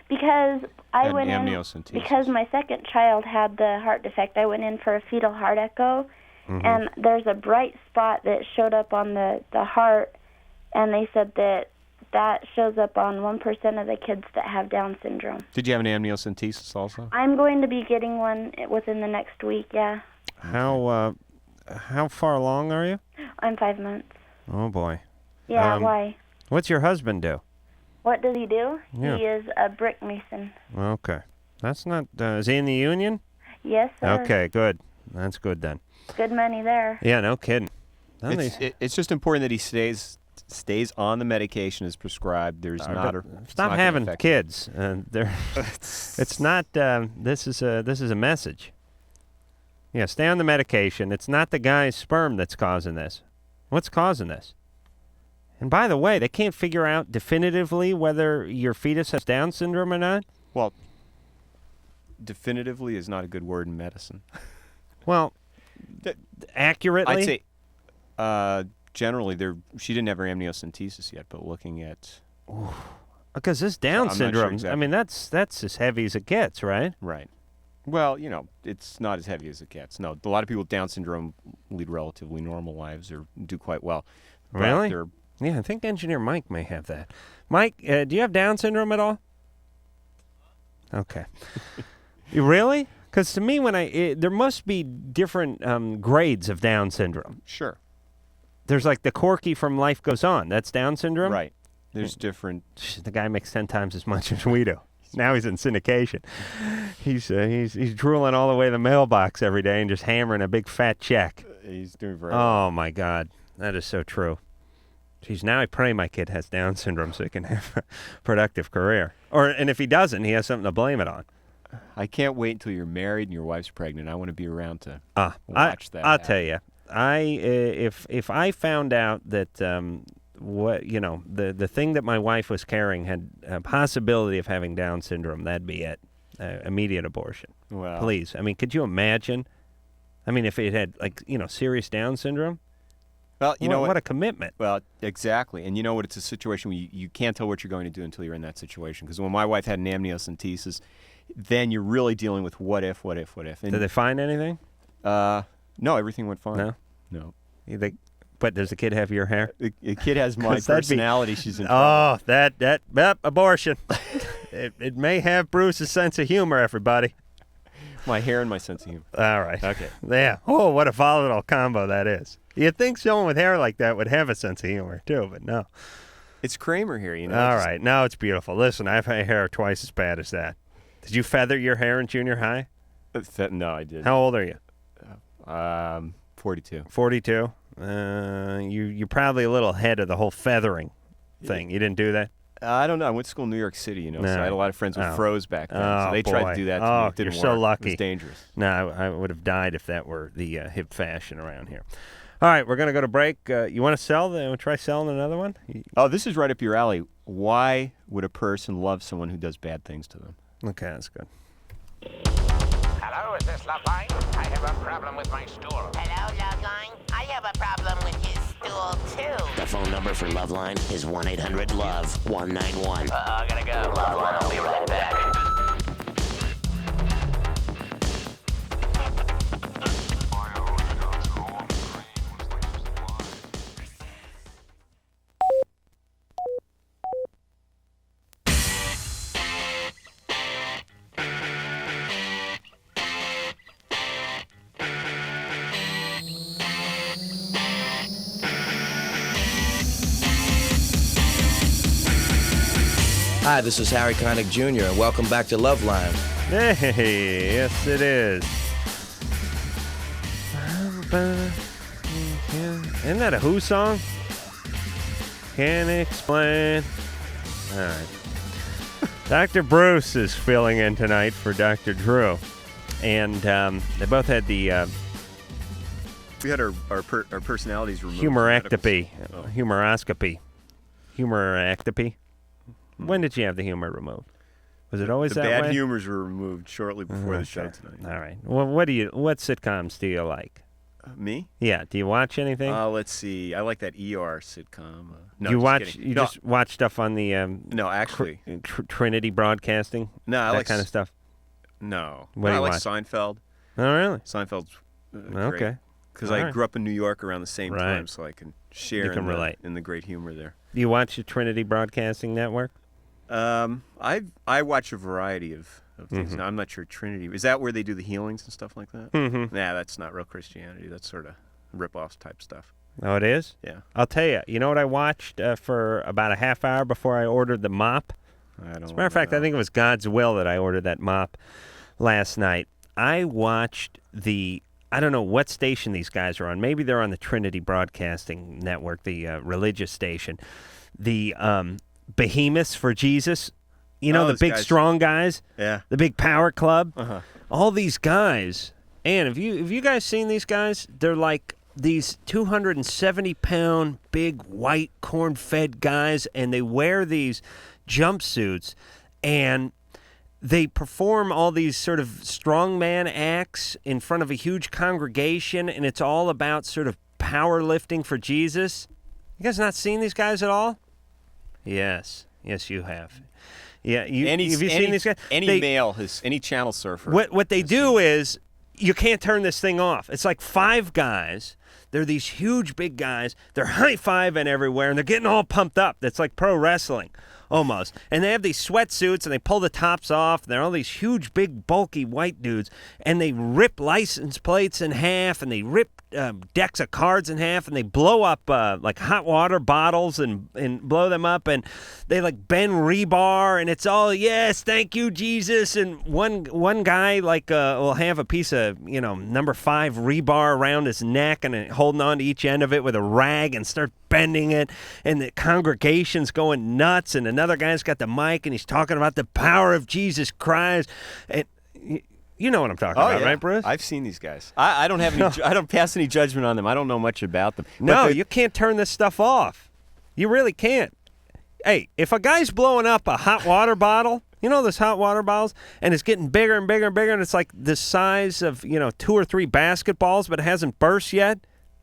Because I went in, amniocentesis. because my second child had the heart defect. I went in for a fetal heart echo, and there's a bright spot that showed up on the heart, and they said that shows up on 1% of the kids that have Down syndrome. Did you have an amniocentesis also? I'm going to be getting one within the next week, yeah. How far along are you? I'm 5 months. Oh, boy. Yeah, why? What's your husband do? What does he do? Yeah. He is a brick mason. Okay. That's not... is he in the union? Yes, sir. Okay, good. That's good then. Good money there. Yeah, no kidding. It's just important that he stays on the medication as prescribed. There's not a... Stop having kids. It's not... this is a message. Yeah, stay on the medication. It's not the guy's sperm that's causing this. What's causing this? And by the way, they can't figure out definitively whether your fetus has Down syndrome or not? Well, definitively is not a good word in medicine. Well, accurately? I'd say generally she didn't have her amniocentesis yet, but looking at... Because this Down syndrome, exactly. I mean, that's as heavy as it gets, right? Right. Well, it's not as heavy as it gets. No, a lot of people with Down syndrome lead relatively normal lives or do quite well. Really? Yeah, I think Engineer Mike may have that. Mike, do you have Down syndrome at all? Okay. You really? Because to me, there must be different grades of Down syndrome. Sure. There's like the Corky from Life Goes On. That's Down syndrome? Right. There's different... The guy makes 10 times as much as we do. Now he's in syndication. He's drooling all the way to the mailbox every day and just hammering a big fat check. He's doing very well. Oh, my God. That is so true. Geez, now I pray my kid has Down syndrome so he can have a productive career. And if he doesn't, he has something to blame it on. I can't wait until you're married and your wife's pregnant. I want to be around to watch that. I'll tell you. If I found out that the thing that my wife was carrying had a possibility of having Down syndrome, that'd be it. Immediate abortion. Wow. Please. I mean, could you imagine? I mean, if it had serious Down syndrome. Well, you know what a commitment. Well, exactly. And you know what? It's a situation where you can't tell what you're going to do until you're in that situation. Because when my wife had an amniocentesis, then you're really dealing with what if. And did they find anything? No, everything went fine. No. But does the kid have your hair? The kid has my personality. She's in trouble. Oh, abortion. it may have Bruce's sense of humor, everybody. My hair and my sense of humor. All right. Okay. Yeah. Oh, what a volatile combo that is. You'd think someone with hair like that would have a sense of humor, too, but no. It's Kramer here, you know. All right. Now it's beautiful. Listen, I've had hair twice as bad as that. Did you feather your hair in junior high? No, I didn't. How old are you? 42. 42? You're probably a little ahead of the whole feathering thing. You didn't do that? I don't know. I went to school in New York City, so I had a lot of friends with froze back then. So they tried to do that to me. It didn't you're so work. lucky. It was dangerous. No, I would have died if that were the hip fashion around here. All right, we're going to go to break. You want to sell? Try selling another one? Oh, this is right up your alley. Why would a person love someone who does bad things to them? Okay, that's good. Hello, is this LoveLine? I have a problem with my stool. Hello, LoveLine. I have a problem with his stool, too. The phone number for LoveLine is 1-800-LOVE-191. I gotta go. LoveLine, I'll be right back. Hi, this is Harry Connick Jr., and welcome back to LoveLine. Hey, yes it is. Isn't that a Who song? Can't explain. All right. Dr. Bruce is filling in tonight for Dr. Drew. And they both had the... we had our personalities removed. Humorectopy. Humoractopy. When did you have the humor removed? Was it always that way? The bad humors were removed shortly before the show tonight. All right. Well, what sitcoms do you like? Me? Yeah. Do you watch anything? Let's see. I like that ER sitcom. No, you watch? kidding. You just watch stuff on the no, actually, Trinity Broadcasting. No, I that like kind of stuff. No, what do you I like watch? Seinfeld. Oh, really? Seinfeld's okay. Because I grew up in New York around the same time, so I can share you can relate in the great humor there. Do you watch the Trinity Broadcasting Network? I watch a variety of things. Now, I'm not sure Trinity. Is that where they do the healings and stuff like that? Mm-hmm. Nah, that's not real Christianity. That's sort of rip-off type stuff. Oh, it is? Yeah. I'll tell you. You know what I watched for about a half hour before I ordered the mop? As a matter of fact, I think it was God's will that I ordered that mop last night. I watched I don't know what station these guys are on. Maybe they're on the Trinity Broadcasting Network, the religious station. The Behemoths for Jesus. You know, the big guys. Strong guys? Yeah. The big Power Club? Uh-huh. All these guys. And have you guys seen these guys? They're like these 270-pound, big, white, corn-fed guys, and they wear these jumpsuits, and they perform all these sort of strongman acts in front of a huge congregation, and it's all about sort of powerlifting for Jesus. You guys not seen these guys at all? Yes, you have. Yeah, have you seen these guys? Any channel surfer. What they do is you can't turn this thing off. It's like five guys. They're these huge, big guys. They're high-fiving everywhere, and they're getting all pumped up. That's like pro wrestling, almost. And they have these sweatsuits, and they pull the tops off. They're all these huge, big, bulky white dudes, and they rip license plates in half, and they rip decks of cards in half, and they blow up like hot water bottles and blow them up, and they like bend rebar, and it's all, yes, thank you, Jesus. And one guy like will have a piece of, number 5 rebar around his neck and holding on to each end of it with a rag and start bending it, and the congregation's going nuts, and another guy's got the mic and he's talking about the power of Jesus Christ. And You know what I'm talking about, right, Bruce? I've seen these guys. I don't have any. I don't pass any judgment on them. I don't know much about them. No, you can't turn this stuff off. You really can't. Hey, if a guy's blowing up a hot water bottle, you know those hot water bottles, and it's getting bigger and bigger and bigger, and it's like the size of 2 or 3 basketballs, but it hasn't burst yet.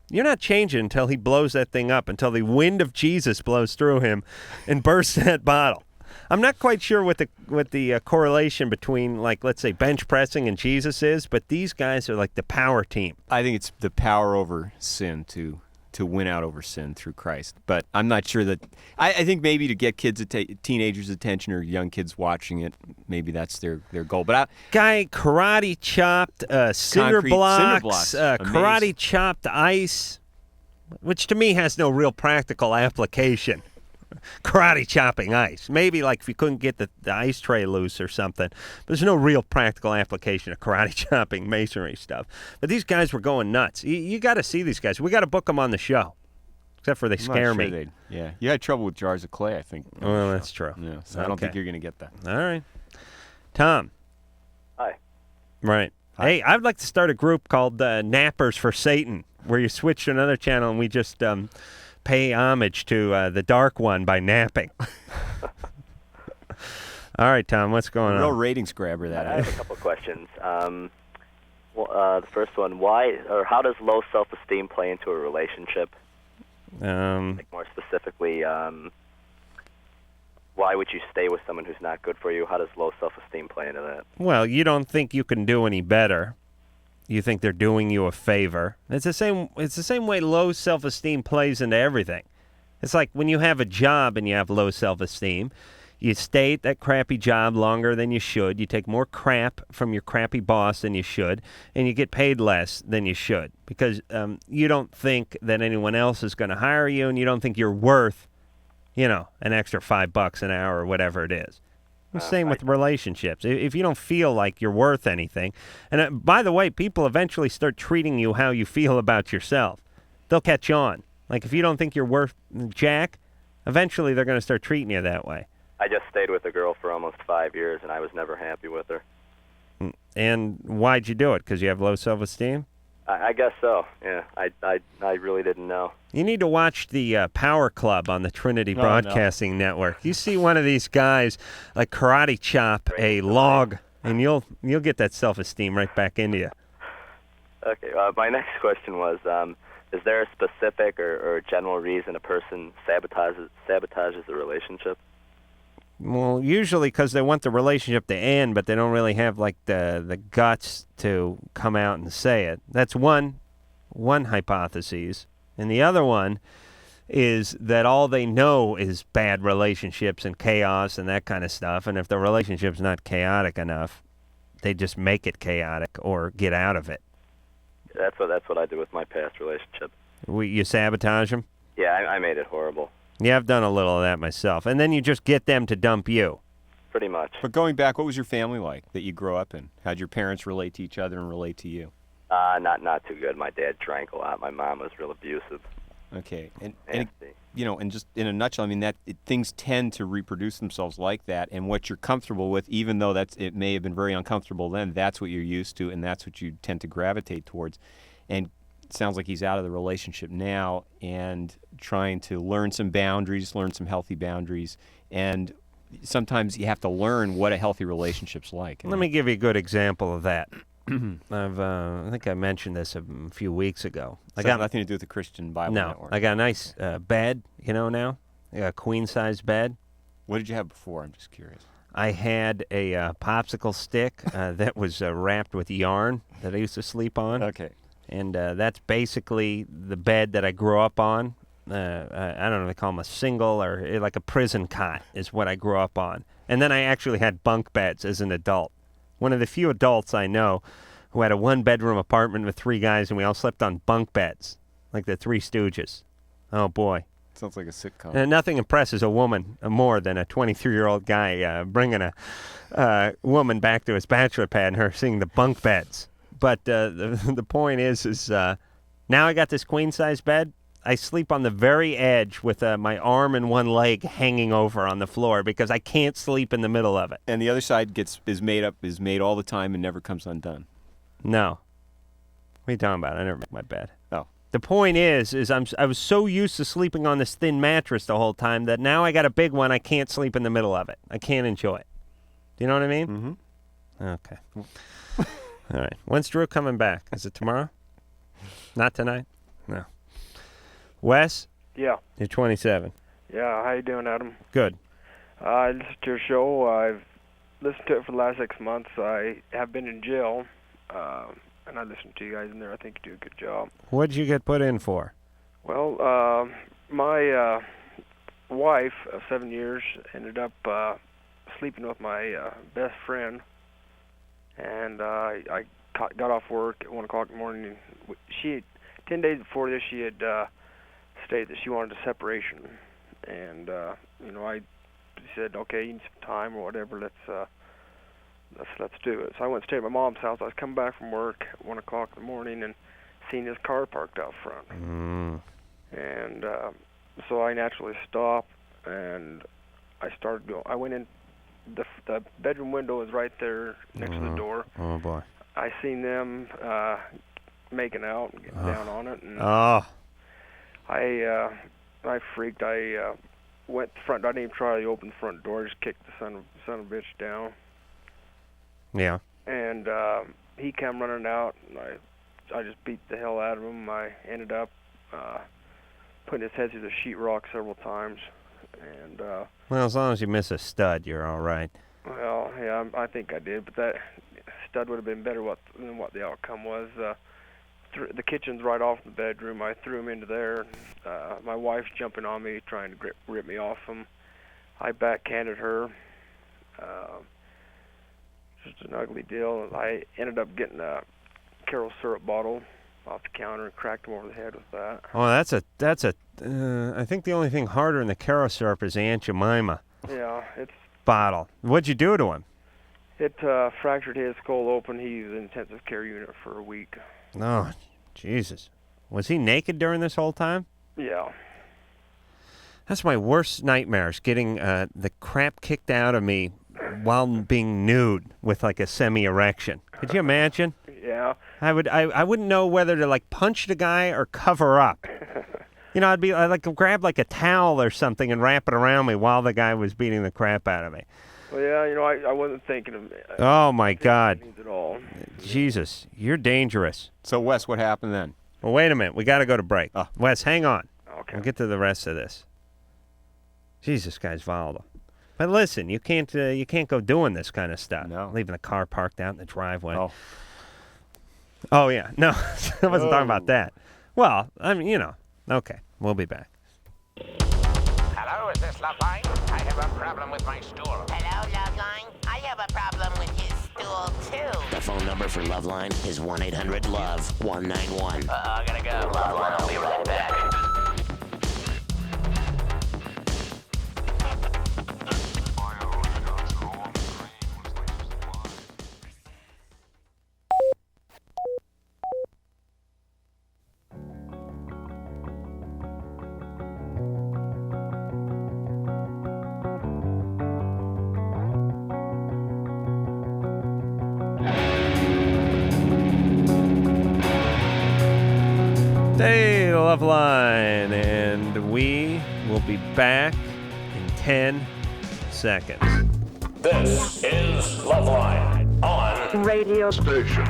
You're not changing until he blows that thing up, until the wind of Jesus blows through him and bursts that bottle. I'm not quite sure what the correlation between, like, let's say, bench pressing and Jesus is, but these guys are like the power team. I think it's the power over sin to win out over sin through Christ. But I'm not sure that. I think maybe to get kids, teenagers' attention or young kids watching it, maybe that's their goal. But guy karate chopped cinder blocks, karate chopped ice, which to me has no real practical application. Karate chopping ice. Maybe like if you couldn't get the ice tray loose or something. But there's no real practical application of karate chopping masonry stuff. But these guys were going nuts. You got to see these guys. We got to book them on the show. Except for they scare me. Yeah. You had trouble with jars of clay, I think. Well, that's true. Yeah, so I don't think you're going to get that. All right. Tom. Hi. Right. Hi. Hey, I'd like to start a group called Nappers for Satan, where you switch to another channel and we just pay homage to The Dark One by napping. All right, Tom, what's going on? Real ratings grabber, that. I have a couple of questions. The first one, how does low self-esteem play into a relationship? Like more specifically, why would you stay with someone who's not good for you? How does low self-esteem play into that? Well, you don't think you can do any better. You think they're doing you a favor. It's the same way low self-esteem plays into everything. It's like when you have a job and you have low self-esteem, you stay at that crappy job longer than you should. You take more crap from your crappy boss than you should, and you get paid less than you should because you don't think that anyone else is going to hire you, and you don't think you're worth, an extra $5 an hour or whatever it is. The same with relationships. If you don't feel like you're worth anything, and by the way, people eventually start treating you how you feel about yourself. They'll catch on. Like if you don't think you're worth jack, eventually they're going to start treating you that way. I just stayed with a girl for almost 5 years, and I was never happy with her. And why'd you do it? Because you have low self-esteem? I guess so. Yeah, I really didn't know. You need to watch the Power Club on the Trinity Broadcasting Network. You see one of these guys like karate chop a log, and you'll get that self-esteem right back into you. Okay. My next question was, is there a specific or general reason a person sabotages the relationship? Well, usually because they want the relationship to end, but they don't really have like the guts to come out and say it. That's one hypothesis. And the other one is that all they know is bad relationships and chaos and that kind of stuff. And if the relationship's not chaotic enough, they just make it chaotic or get out of it. That's what I did with my past relationship. You sabotage them? Yeah, I made it horrible. Yeah, I've done a little of that myself. And then you just get them to dump you. Pretty much. But going back, what was your family like that you grew up in? How'd your parents relate to each other and relate to you? Not too good. My dad drank a lot. My mom was real abusive. Okay. And just in a nutshell, I mean, things tend to reproduce themselves like that. And what you're comfortable with, even though it may have been very uncomfortable then, that's what you're used to, and that's what you tend to gravitate towards. And it sounds like he's out of the relationship now and trying to learn some boundaries, learn some healthy boundaries. And sometimes you have to learn what a healthy relationship's like. Let me give you a good example of that. I think I mentioned this a few weeks ago. I got nothing to do with the Christian Bible Network. I got a nice bed, now. I got a queen-size bed. What did you have before? I'm just curious. I had a popsicle stick that was wrapped with yarn that I used to sleep on. Okay. And that's basically the bed that I grew up on. I don't know if they call them a single or like a prison cot is what I grew up on. And then I actually had bunk beds as an adult. One of the few adults I know who had a one-bedroom apartment with 3 guys, and we all slept on bunk beds, like the Three Stooges. Oh, boy. Sounds like a sitcom. And nothing impresses a woman more than a 23-year-old guy bringing a woman back to his bachelor pad and her seeing the bunk beds. But the point is now I got this queen-size bed. I sleep on the very edge with my arm and one leg hanging over on the floor because I can't sleep in the middle of it. And the other side is made all the time and never comes undone. No. What are you talking about? I never make my bed. Oh. The point is I was so used to sleeping on this thin mattress the whole time that now I got a big one. I can't sleep in the middle of it. I can't enjoy it. Do you know what I mean? Mm-hmm. Okay. All right. When's Drew coming back? Is it tomorrow? Not tonight? No. Wes? Yeah. You're 27. Yeah, how you doing, Adam? Good. I listened to your show. I've listened to it for the last 6 months. I have been in jail, and I listened to you guys in there. I think you do a good job. What'd you get put in for? Well, my wife of 7 years ended up sleeping with my best friend, and I got off work at 1 o'clock in the morning. And 10 days before this, she had stated that she wanted a separation, and I said, okay, you need some time or whatever. Let's do it. So I went and stayed at my mom's house. I was coming back from work at 1 o'clock in the morning and seen his car parked out front, and so I naturally stopped and I started going. I went in. The bedroom window was right there next to the door. Oh boy! I seen them making out and getting down on it, and I freaked. I went to the front door. I didn't even try to open the front door. I just kicked the son of a bitch down. Yeah. And he came running out, and I just beat the hell out of him. I ended up putting his head through the sheetrock several times, and well, as long as you miss a stud, you're all right. Well, yeah, I think I did, but that stud would have been better than what the outcome was. The kitchen's right off the bedroom. I threw him into there. My wife's jumping on me, trying to rip me off him. I backhanded her. Just an ugly deal. I ended up getting a Carol syrup bottle off the counter and cracked him over the head with that. Oh, that's a. I think the only thing harder than the KROQ syrup is the Aunt Jemima. Yeah, it's bottle. What'd you do to him? It fractured his skull open. He's in the intensive care unit for a week. Oh, Jesus. Was he naked during this whole time? Yeah. That's my worst nightmares, getting the crap kicked out of me while being nude with like a semi-erection. Could you imagine? Yeah. I wouldn't know whether to like punch the guy or cover up. I'd like grab like a towel or something and wrap it around me while the guy was beating the crap out of me. Well, yeah, I wasn't thinking of it. Oh my God. At all. Jesus, you're dangerous. So Wes, what happened then? Well, wait a minute. We got to go to break. Wes, hang on. Okay. We'll get to the rest of this. Jesus, guy's volatile. But listen, you can't go doing this kind of stuff. No. Leaving the car parked out in the driveway. Oh yeah. No, I wasn't talking about that. Well, I mean, Okay, we'll be back. Hello, is this LoveLine? I have a problem with my stool. Hello, LoveLine. I have a problem with his stool, too. The phone number for LoveLine is 1-800-LOVE-191. I gotta go. LoveLine, I'll be right back. Hey, LoveLine, and we will be back in 10 seconds. This is LoveLine on radio station.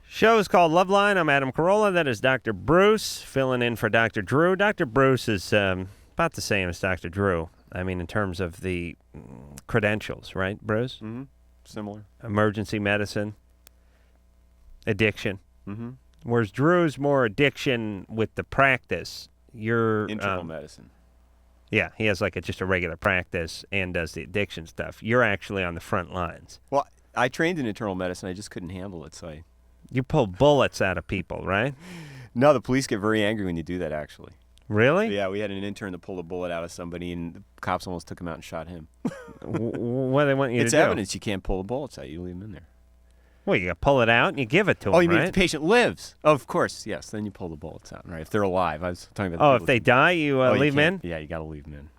Show is called LoveLine. I'm Adam Carolla. That is Dr. Bruce, filling in for Dr. Drew. Dr. Bruce is about the same as Dr. Drew. I mean, in terms of the credentials, right, Bruce? Mm-hmm. Similar. Emergency medicine, addiction. Mm-hmm. Whereas Drew's more addiction with the practice. You're internal medicine. Yeah, he has like just a regular practice and does the addiction stuff. You're actually on the front lines. Well, I trained in internal medicine. I just couldn't handle it, so you pull bullets out of people, right? No, the police get very angry when you do that, actually. Really? Yeah, we had an intern that pulled a bullet out of somebody, and the cops almost took him out and shot him. What do they want you to It's do? evidence. You can't pull the bullets out. You leave them in there. Well, you pull it out and you give it to them, Oh, you mean right? if the patient lives? Oh, of course, yes. Then you pull the bullets out, right? If they're alive. I was talking about. Oh, if they die, you leave them in? Yeah, you got to leave them in.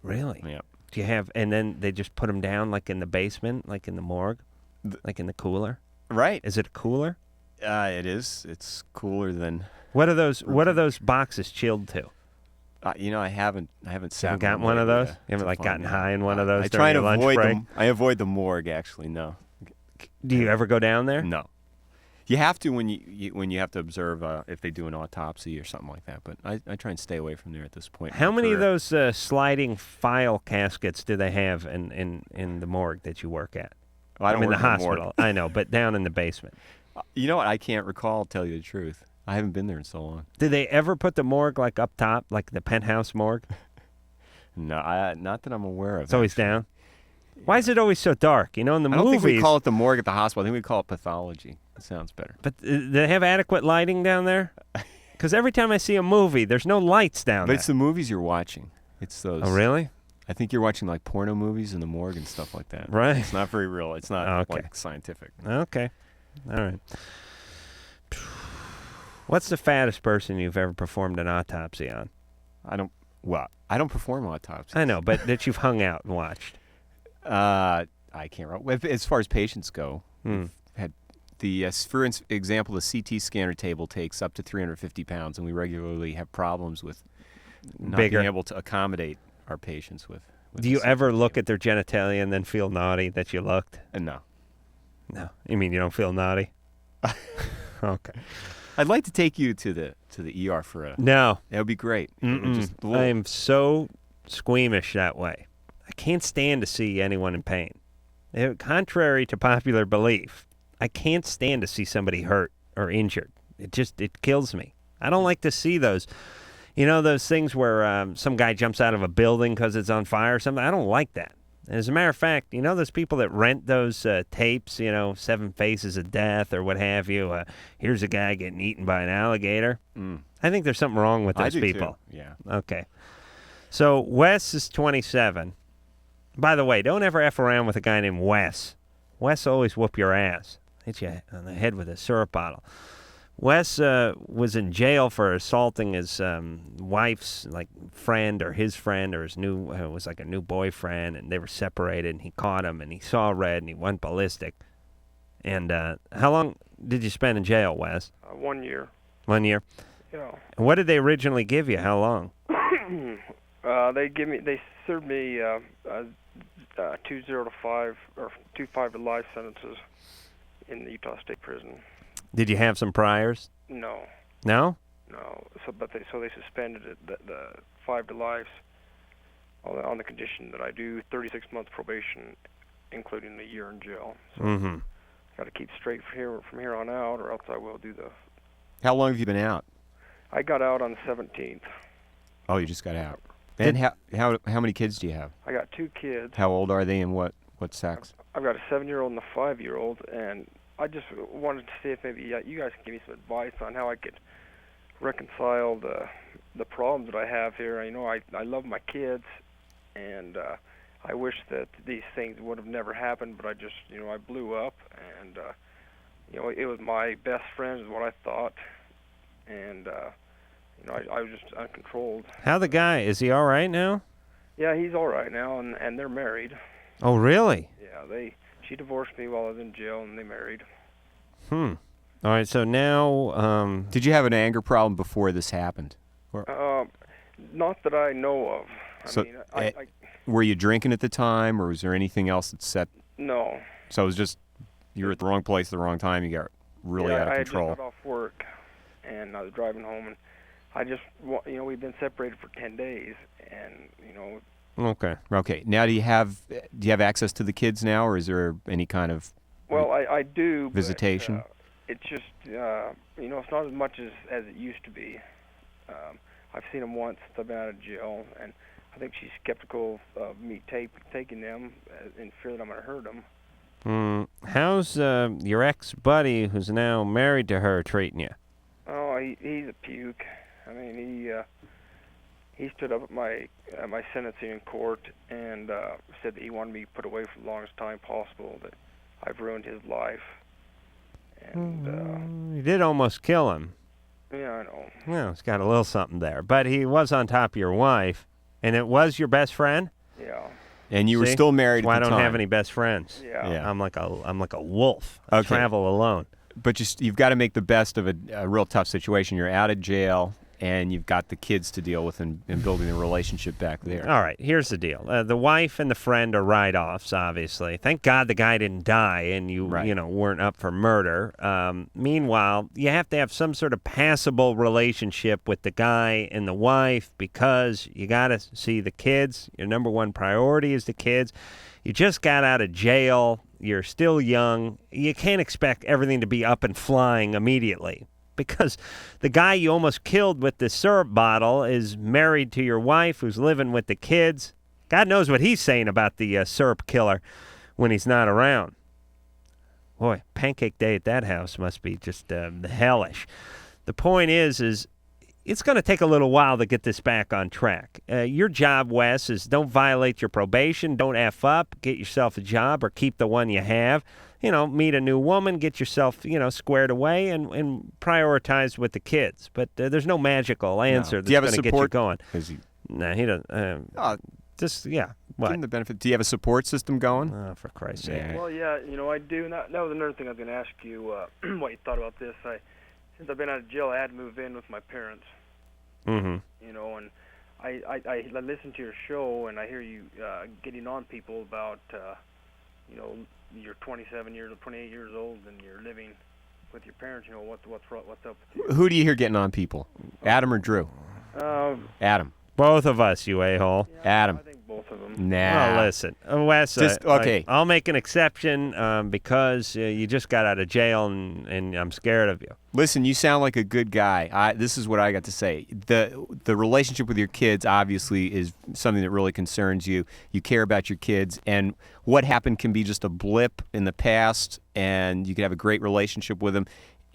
Really? Yeah. Do you have? And then they just put them down, like in the basement, like in the morgue, like in the cooler. Right. Is it a cooler? It is. It's cooler than. What are those? What are those boxes chilled to? I haven't sat. Got one of those? You haven't like gotten high in one of those? I try during to your lunch avoid break? them. I avoid the morgue. Actually, no. Do you ever go down there? No. You have to when you have to observe if they do an autopsy or something like that. But I try and stay away from there at this point. How many of those sliding file caskets do they have in the morgue that you work at? Well, I don't in the work in the morgue. hospital. I know, but down in the basement. You know what? I can't recall. Tell you the truth. I haven't been there in so long. Did they ever put the morgue like up top, like the penthouse morgue? No, not that I'm aware of. It's always down. Why is it always so dark? You know, in the I movies. don't think we call it the morgue at the hospital. I think we call it pathology. It sounds better. But do they have adequate lighting down there? Because every time I see a movie, there's no lights down But there. it's the movies you're watching. It's those. Oh, really? I think you're watching like porno movies in the morgue and stuff like that. Right. It's not very real. It's not Okay. like scientific. Okay. All right. What's the fattest person you've ever performed an autopsy on? I don't perform autopsies. I know, but that you've hung out and watched. I can't remember. As far as patients go, Hmm. we've had for example, the CT scanner table takes up to 350 pounds, and we regularly have problems with not Bigger. being able to accommodate our patients with Do you ever look at their genitalia and then feel naughty that you looked? No. No. You mean you don't feel naughty? Okay. I'd like to take you to the ER for a. No. That would be great. I am so squeamish that way. I can't stand to see anyone in pain. Contrary to popular belief, I can't stand to see somebody hurt or injured. It kills me. I don't like to see those. You know those things where some guy jumps out of a building because it's on fire or something? I don't like that. As a matter of fact, you know those people that rent those tapes, 7 Faces of Death or what have you? Here's a guy getting eaten by an alligator. I think there's something wrong with I those do people. too. Yeah. Okay. So Wes is 27. By the way, don't ever F around with a guy named Wes. Wes will always whoop your ass. Hit you on the head with a syrup bottle. Wes was in jail for assaulting his wife's friend or his friend or his new was like a new boyfriend, and they were separated. And he caught him, and he saw red, and he went ballistic. And how long did you spend in jail, Wes? 1 year. 1 year. Yeah. And what did they originally give you? How long? They served me 2 0 to 5 or 2 5 to life sentences in the Utah State Prison. Did you have some priors? No. No? No. So they suspended it, the 5 to life on the condition that I do 36 months probation, including a year in jail. So got to keep straight from here on out, or else I will do the. How long have you been out? I got out on the 17th. Oh, you just got out. And how many kids do you have? I got 2 kids. How old are they and what sex? I've got a 7-year-old and a 5-year-old, and I just wanted to see if maybe you guys can give me some advice on how I could reconcile the problems that I have here. I love my kids, and I wish that these things would have never happened, but I just, I blew up, and, it was my best friend is what I thought, and, I was just uncontrolled. How the guy? Is he all right now? Yeah, he's all right now, and they're married. Oh, really? Yeah, she divorced me while I was in jail, and they married. All right, so now... Did you have an anger problem before this happened? Not that I know of. Were you drinking at the time, or was there anything else that set... No. So it was just, you were at the wrong place at the wrong time, you got really out of control. I had just got off work, and I was driving home, and I just, we've been separated for 10 days, and, Okay. Now, do you have access to the kids now, or is there any kind of... Well, I do. Visitation? But, it's just, it's not as much as it used to be. I've seen them once since I've been out of jail, and I think she's skeptical of me taking them in fear that I'm going to hurt them. How's your ex-buddy, who's now married to her, treating you? Oh, he's a puke. I mean, he stood up at my sentencing in court and said that he wanted me put away for the longest time possible, that I've ruined his life. And you did almost kill him. yeah, I know. Well, it's got a little something there. But he was on top of your wife, and it was your best friend? Yeah. And you were See? still married That's why at the I don't time. have any best friends. Yeah. I'm like a wolf. I Okay. travel alone. But you've got to make the best of a real tough situation. You're out of jail, and you've got the kids to deal with and building the relationship back there. All right, here's the deal. The wife and the friend are write-offs, obviously. Thank God the guy didn't die and you weren't up for murder. Meanwhile, you have to have some sort of passable relationship with the guy and the wife because you got to see the kids. Your number one priority is the kids. You just got out of jail. You're still young. You can't expect everything to be up and flying immediately. Because the guy you almost killed with the syrup bottle is married to your wife who's living with the kids. God knows what he's saying about the syrup killer when he's not around. Boy, pancake day at that house must be just hellish. The point is it's going to take a little while to get this back on track. Your job, Wes, is don't violate your probation, don't F up, get yourself a job or keep the one you have. Meet a new woman, get yourself, squared away and prioritize with the kids. But there's no magical answer that's going to get you going. No, he doesn't. What? Give him the benefit. Do you have a support system going? Oh, for Christ's sake. Well, yeah, I do. And that was another thing I was going to ask you, what you thought about this. Since I've been out of jail, I had to move in with my parents. Mm-hmm. And I listen to your show, and I hear you getting on people about, you're 27 years or 28 years old, and you're living with your parents. What's up with you? Who do you hear getting on people? Adam or Drew? Adam. Both of us, you a-hole. Adam. I think both of them. Nah. Well, listen, Wes, okay. I'll make an exception because you just got out of jail and I'm scared of you. Listen, you sound like a good guy. This is what I got to say. The relationship with your kids obviously is something that really concerns you. You care about your kids, and what happened can be just a blip in the past, and you could have a great relationship with them,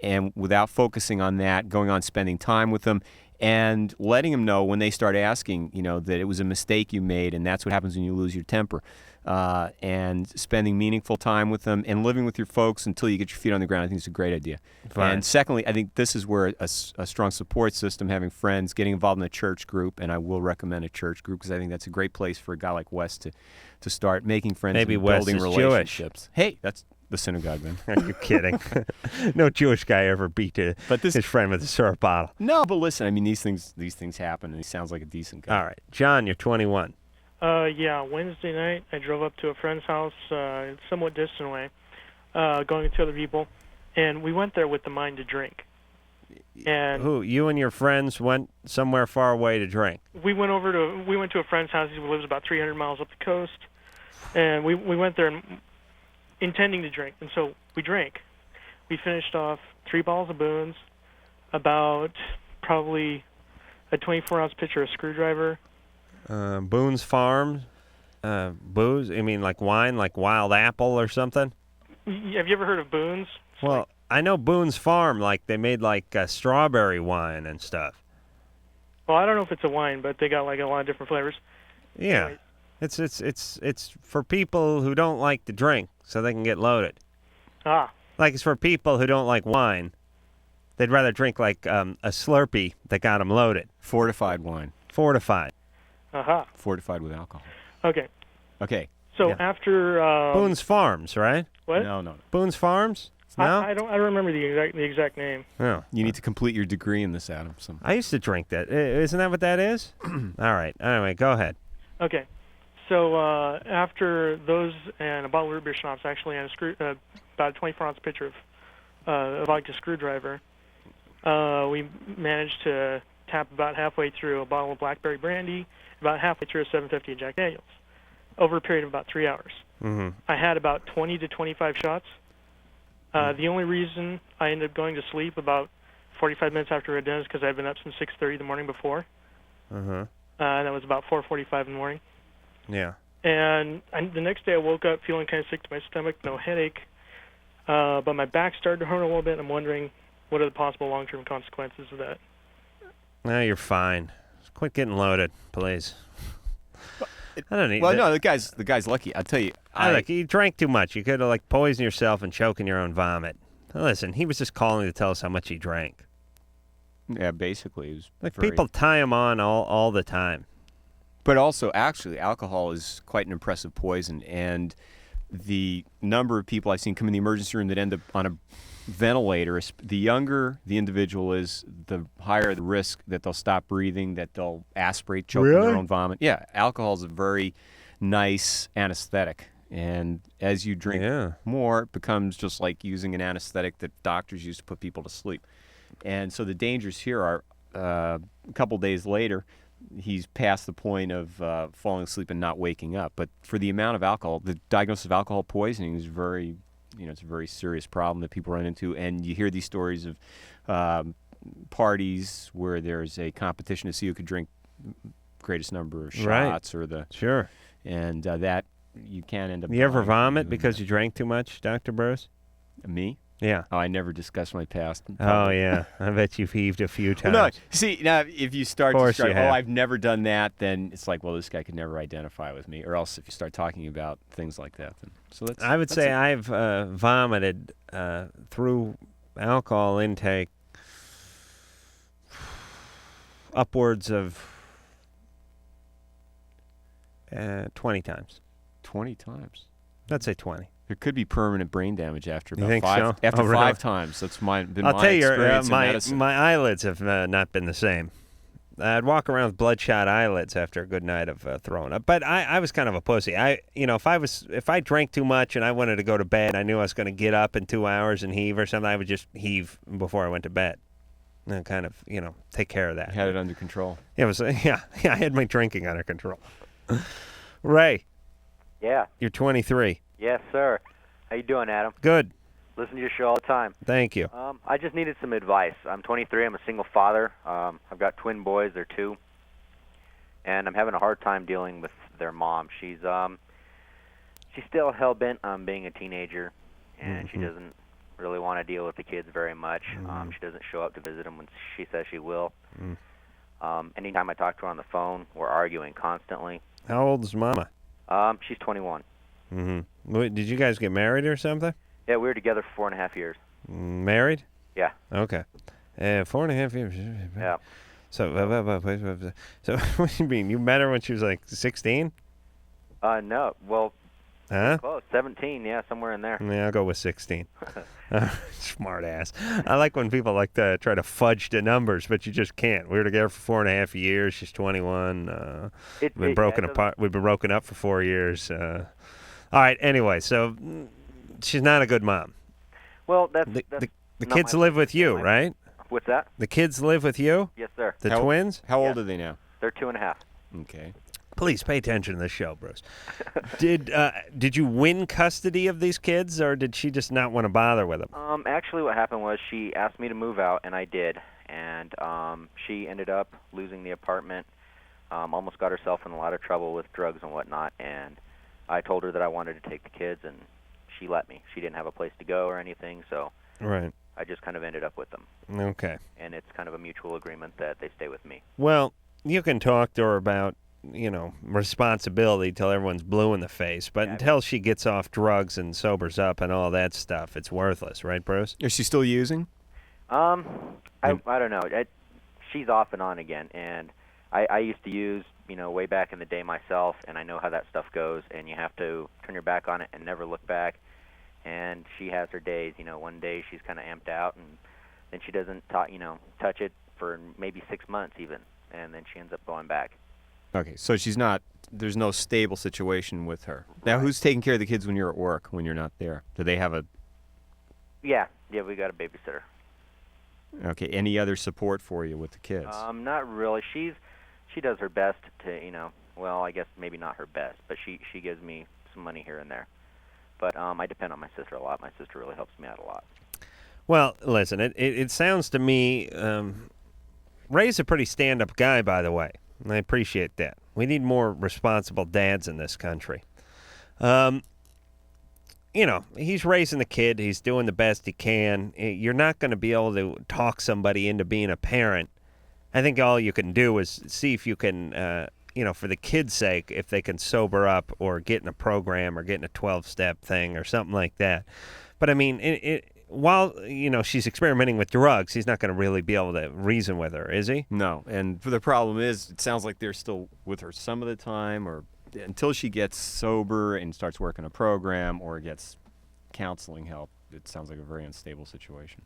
and without focusing on that, going on spending time with them, and letting them know when they start asking, that it was a mistake you made, and that's what happens when you lose your temper. And spending meaningful time with them and living with your folks until you get your feet on the ground, I think is a great idea. Fine. And secondly, I think this is where a strong support system, having friends, getting involved in a church group, and I will recommend a church group because I think that's a great place for a guy like Wes to start making friends Maybe and Wes building is relationships. Jewish. Hey, that's the synagogue then. Are you kidding? No Jewish guy ever beat his friend with a syrup bottle. No, but listen, I mean, these things happen, and he sounds like a decent guy. All right. John, you're 21. Yeah, Wednesday night I drove up to a friend's house, somewhat distant away, going to other people, and we went there with the mind to drink. And Who? You and your friends went somewhere far away to drink? we went to a friend's house. He lives about 300 miles up the coast, and we went there intending to drink, and so we drank. We finished off 3 bottles of Boone's, about probably a 24-ounce pitcher of Screwdriver. Boone's Farm, booze? You mean like wine, like Wild Apple or something? Have you ever heard of Boone's? Well, I know Boone's Farm, like they made like strawberry wine and stuff. Well, I don't know if it's a wine, but they got like a lot of different flavors. Yeah, Anyway. it's for people who don't like to drink, so they can get loaded. Ah. Like it's for people who don't like wine. They'd rather drink like a Slurpee that got them loaded. Fortified wine. Fortified. Aha. Fortified with alcohol. Okay. Okay. So after Boone's Farms, right? What? No. Boone's Farms? No? I don't remember the exact name. Oh. You need to complete your degree in this, Adam. I used to drink that. Isn't that what that is? All right. Anyway, go ahead. Okay. So after those and a bottle of root beer schnapps, actually, and about a 24-ounce pitcher of vodka Screwdriver, we managed to tap about halfway through a bottle of blackberry brandy, about halfway through a 750 of Jack Daniels, over a period of about 3 hours. Mm-hmm. I had about 20 to 25 shots. The only reason I ended up going to sleep about 45 minutes after I did is because I'd been up since 6:30 the morning before. Uh-huh. And that was about 4:45 in the morning. Yeah. And the next day I woke up feeling kind of sick to my stomach, no headache, but my back started to hurt a little bit. I'm wondering what are the possible long-term consequences of that. No, you're fine. Quit getting loaded, please. I don't need. Well, no, the guy's lucky. I'll tell you. Look, you drank too much. You could have like poisoned yourself and choking your own vomit. Listen, he was just calling to tell us how much he drank. Yeah, basically, it was like people tie him on all the time. But also, actually, alcohol is quite an impressive poison, and the number of people I've seen come in the emergency room that end up on a ventilator, the younger the individual is, the higher the risk that they'll stop breathing, that they'll aspirate, choke on their own vomit. Yeah, alcohol is a very nice anesthetic, and as you drink more, it becomes just like using an anesthetic that doctors use to put people to sleep. And so the dangers here are a couple days later, he's past the point of falling asleep and not waking up. But for the amount of alcohol, the diagnosis of alcohol poisoning is very, it's a very serious problem that people run into. And you hear these stories of parties where there's a competition to see who could drink greatest number of shots or the and that you can end up. You ever vomit because you drank too much, Dr. Bruce? Me? Yeah. Oh, I never discuss my past. Oh, yeah. I bet you've heaved a few times. Well, no, see, now if you start Of to course start, you have. I've never done that, then it's like, well, this guy could never identify with me. Or else if you start talking about things like that, then I would say I've vomited through alcohol intake upwards of 20 times. 20 times? I'd say 20. There could be permanent brain damage after about think five. So? After really? 5 times, that's been I'll my tell you, experience in medicine. my eyelids have not been the same. I'd walk around with bloodshot eyelids after a good night of throwing up. But I was kind of a pussy. If I drank too much and I wanted to go to bed, I knew I was going to get up in 2 hours and heave or something. I would just heave before I went to bed, and kind of take care of that. You had it under control. It was I had my drinking under control. Ray. Yeah. You're 23. Yes, sir. How you doing, Adam? Good. Listen to your show all the time. Thank you. I just needed some advice. I'm 23. I'm a single father. I've got twin boys. They're 2. And I'm having a hard time dealing with their mom. She's still hell-bent on being a teenager, and she doesn't really want to deal with the kids very much. She doesn't show up to visit them when she says she will. Anytime I talk to her on the phone, we're arguing constantly. How old is Mama? She's 21. Did you guys get married or something? Yeah, we were together for 4.5 years. Married? Yeah. Okay. 4.5 years. Yeah. So what do you mean? You met her when she was like 16? No. Well, huh? Close. 17, yeah, somewhere in there. Yeah, I'll go with 16. Smart ass. I like when people like to try to fudge the numbers, but you just can't. We were together for 4.5 years. She's 21. We've been broken apart. We've been broken up for 4 years. All right. Anyway, so she's not a good mom. Well, that's the kids live with you, right? What's that? The kids live with you? Yes, sir. The twins? How old are they now? They're 2.5. Okay. Please pay attention to this show, Bruce. Did you win custody of these kids, or did she just not want to bother with them? Actually, what happened was she asked me to move out, and I did. And she ended up losing the apartment, almost got herself in a lot of trouble with drugs and whatnot. And I told her that I wanted to take the kids, and she let me. She didn't have a place to go or anything, so right. I just kind of ended up with them. Okay. And it's kind of a mutual agreement that they stay with me. Well, you can talk to her about responsibility till everyone's blue in the face. But until she gets off drugs and sobers up and all that stuff, it's worthless, right, Bruce? Is she still using? I don't know. She's off and on again, and I used to use, way back in the day myself, and I know how that stuff goes, and you have to turn your back on it and never look back. And she has her days. One day she's kind of amped out, and then she doesn't touch it for maybe 6 months even, and then she ends up going back. Okay, so there's no stable situation with her. Now, who's taking care of the kids when you're at work, when you're not there? Do they have a... Yeah, we got a babysitter. Okay, any other support for you with the kids? Not really. She does her best to, well, I guess maybe not her best, but she gives me some money here and there. But I depend on my sister a lot. My sister really helps me out a lot. Well, listen, it sounds to me... Ray's a pretty stand-up guy, by the way. And I appreciate that. We need more responsible dads in this country. He's raising the kid. He's doing the best he can. You're not going to be able to talk somebody into being a parent I think all you can do is see if you can, for the kids' sake, if they can sober up or get in a program or get in a 12-step thing or something like that. But, I mean, while, she's experimenting with drugs, he's not going to really be able to reason with her, is he? No, and the problem is it sounds like they're still with her some of the time or until she gets sober and starts working a program or gets counseling help. It sounds like a very unstable situation.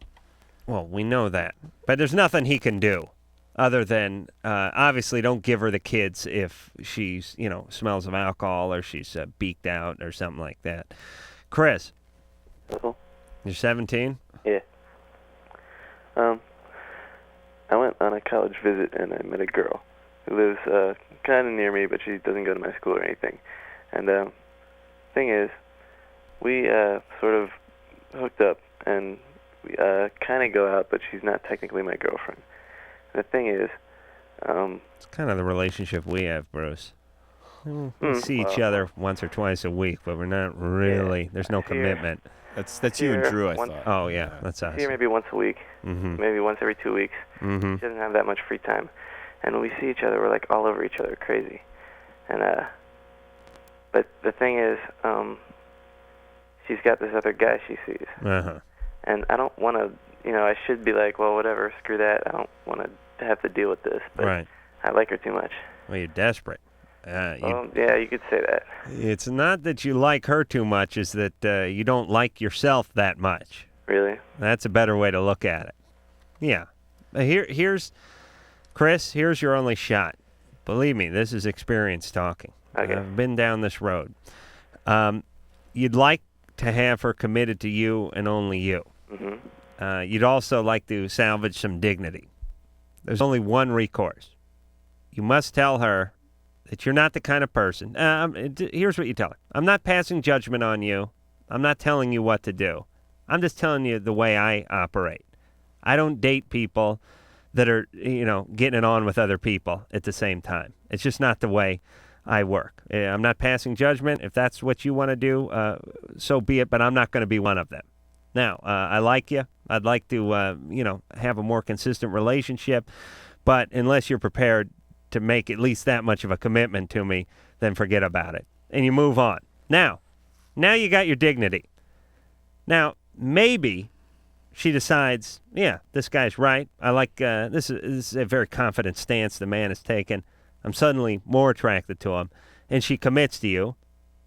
Well, we know that. But there's nothing he can do other than, obviously, don't give her the kids if she's, smells of alcohol or she's beaked out or something like that. Chris. Hello? You're 17? Yeah. I went on a college visit and I met a girl who lives kind of near me, but she doesn't go to my school or anything. And thing is, we sort of hooked up, and we kind of go out, but she's not technically my girlfriend. And the thing is, it's kind of the relationship we have, Bruce. We see each other once or twice a week, but we're not really. There's no commitment. That's you and Drew, I thought. Oh yeah, that's us. Here maybe once a week, maybe once every 2 weeks. Mm-hmm. She doesn't have that much free time, and when we see each other, we're like all over each other, crazy. And but the thing is, she's got this other guy she sees, and I don't want to. I should be like, well, whatever, screw that. I don't want to have to deal with this, but Right. I like her too much. Well, you're desperate. Yeah, you could say that. It's not that you like her too much, it's that you don't like yourself that much. Really? That's a better way to look at it. Yeah. Here's Chris, here's your only shot. Believe me, this is experience talking. Okay. I've been down this road. You'd like to have her committed to you and only you. Mm-hmm. You'd also like to salvage some dignity. There's only one recourse. You must tell her that you're not the kind of person. Here's what you tell her. I'm not passing judgment on you. I'm not telling you what to do. I'm just telling you the way I operate. I don't date people that are, getting it on with other people at the same time. It's just not the way I work. I'm not passing judgment. If that's what you want to do, so be it, but I'm not going to be one of them. Now, I like you. I'd like to, have a more consistent relationship, but unless you're prepared to make at least that much of a commitment to me, then forget about it. And you move on. Now you got your dignity. Now, maybe she decides, yeah, this guy's right. I like, this is a very confident stance the man has taken. I'm suddenly more attracted to him. And she commits to you,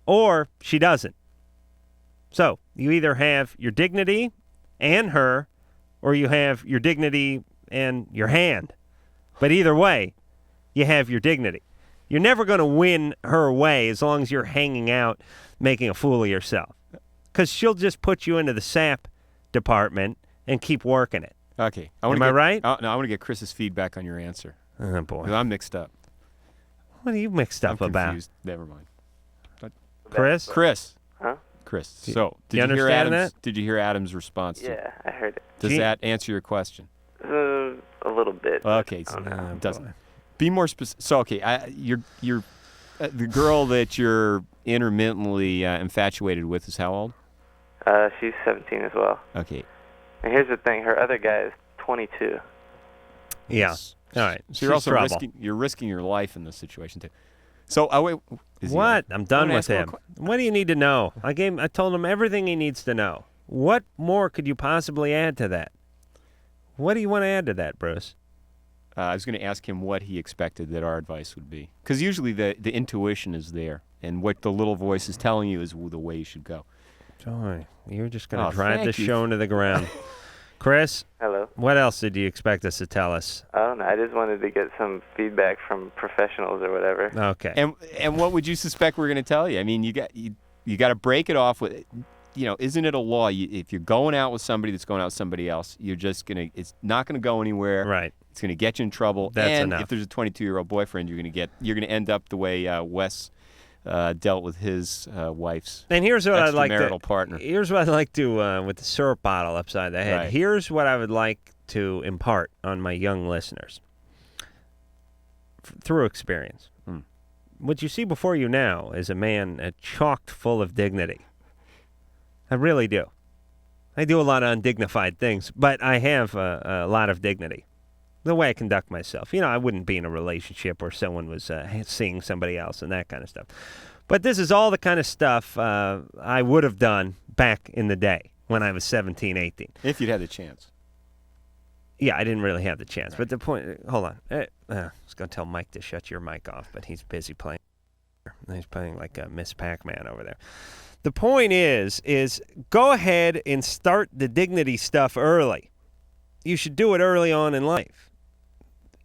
or she doesn't. So, you either have your dignity and her, or you have your dignity and your hand. But either way, you have your dignity. You're never going to win her way as long as you're hanging out making a fool of yourself. Because she'll just put you into the sap department and keep working it. Okay. Am I right? No, I want to get Chris's feedback on your answer. Oh, boy. 'Cause I'm mixed up. What are you mixed up I'm about? confused. Never mind. Chris? Huh? Chris. So, Do you did you hear understand Adam's? that? Did you hear Adam's response? Yeah, I heard it. Does that answer your question? A little bit. Okay, so it doesn't. Be more specific. So, okay, you're the girl that you're intermittently infatuated with is how old? She's 17 as well. Okay. And here's the thing: her other guy is 22. Yeah. All right. So you're also risking your life in this situation too. So wait. What? I'm done with him. What do you need to know? I told him everything he needs to know. What more could you possibly add to that? What do you want to add to that, Bruce? I was going to ask him what he expected that our advice would be. Because usually the intuition is there, and what the little voice is telling you is the way you should go. Joy, you're just going to drive this show into the ground. Chris? Hello. What else did you expect us to tell us? I don't know. I just wanted to get some feedback from professionals or whatever. Okay. And what would you suspect we're going to tell you? I mean, you got to break it off with, isn't it a law? If you're going out with somebody that's going out with somebody else, it's not going to go anywhere. Right. It's going to get you in trouble. That's and enough. If there's a 22-year-old boyfriend, you're going to end up the way Wes dealt with his wife's and here's what I'd like extramarital partner. Here's what I'd like to, with the syrup bottle upside the head. Right. Here's what I would like to impart on my young listeners through experience. What you see before you now is a man chocked full of dignity. I really do. I do a lot of undignified things, but I have a lot of dignity. The way I conduct myself. I wouldn't be in a relationship where someone was seeing somebody else and that kind of stuff. But this is all the kind of stuff I would have done back in the day when I was 17, 18. If you'd had the chance. Yeah, I didn't really have the chance. Right. But the point, hold on. I was going to tell Mike to shut your mic off, but he's busy playing. He's playing like Miss Pac-Man over there. The point is go ahead and start the dignity stuff early. You should do it early on in life.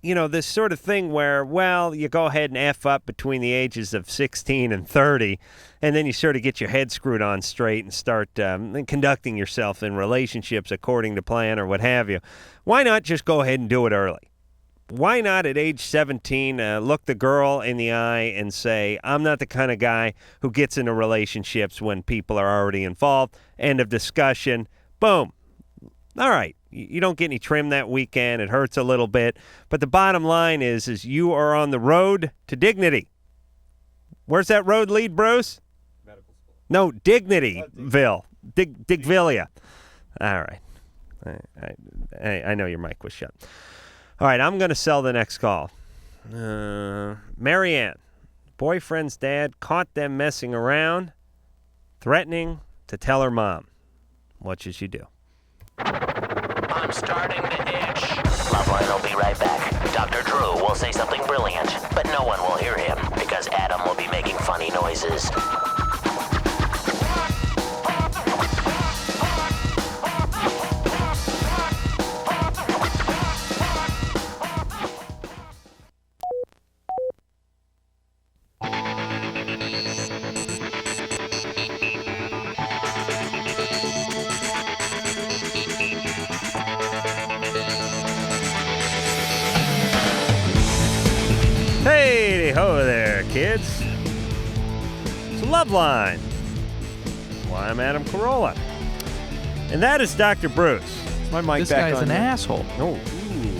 This sort of thing where, you go ahead and F up between the ages of 16 and 30, and then you sort of get your head screwed on straight and start conducting yourself in relationships according to plan or what have you. Why not just go ahead and do it early? Why not at age 17 look the girl in the eye and say, I'm not the kind of guy who gets into relationships when people are already involved. End of discussion. Boom. All right. You don't get any trim that weekend. It hurts a little bit. But the bottom line is you are on the road to dignity. Where's that road lead, Bruce? Medical school. No, Dignityville. Digvillia. All right. I know your mic was shut. All right, I'm going to sell the next call. Marianne. Boyfriend's dad caught them messing around, threatening to tell her mom. What should she do? I'm starting to itch. LoveLine will be right back. Dr. Drew will say something brilliant, but no one will hear him because Adam will be making funny noises. Hey ho there, kids. It's LoveLine. Well, I'm Adam Carolla. And that is Dr. Bruce. Is my mic This back guy's on an yet? asshole. Oh,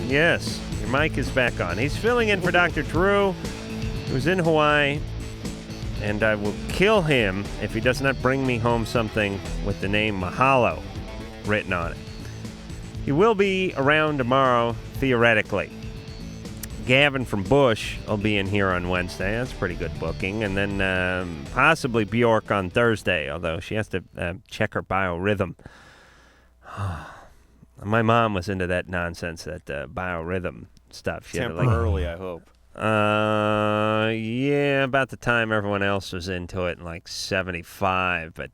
yes. Your mic is back on. He's filling in for Dr. Drew, who's in Hawaii, and I will kill him if he does not bring me home something with the name Mahalo written on it. He will be around tomorrow, theoretically. Gavin from Bush will be in here on Wednesday. That's a pretty good booking. And then possibly Bjork on Thursday, although she has to check her biorhythm. My mom was into that nonsense, that biorhythm stuff. She Temporarily, I hope. Yeah, about the time everyone else was into it in like 75. But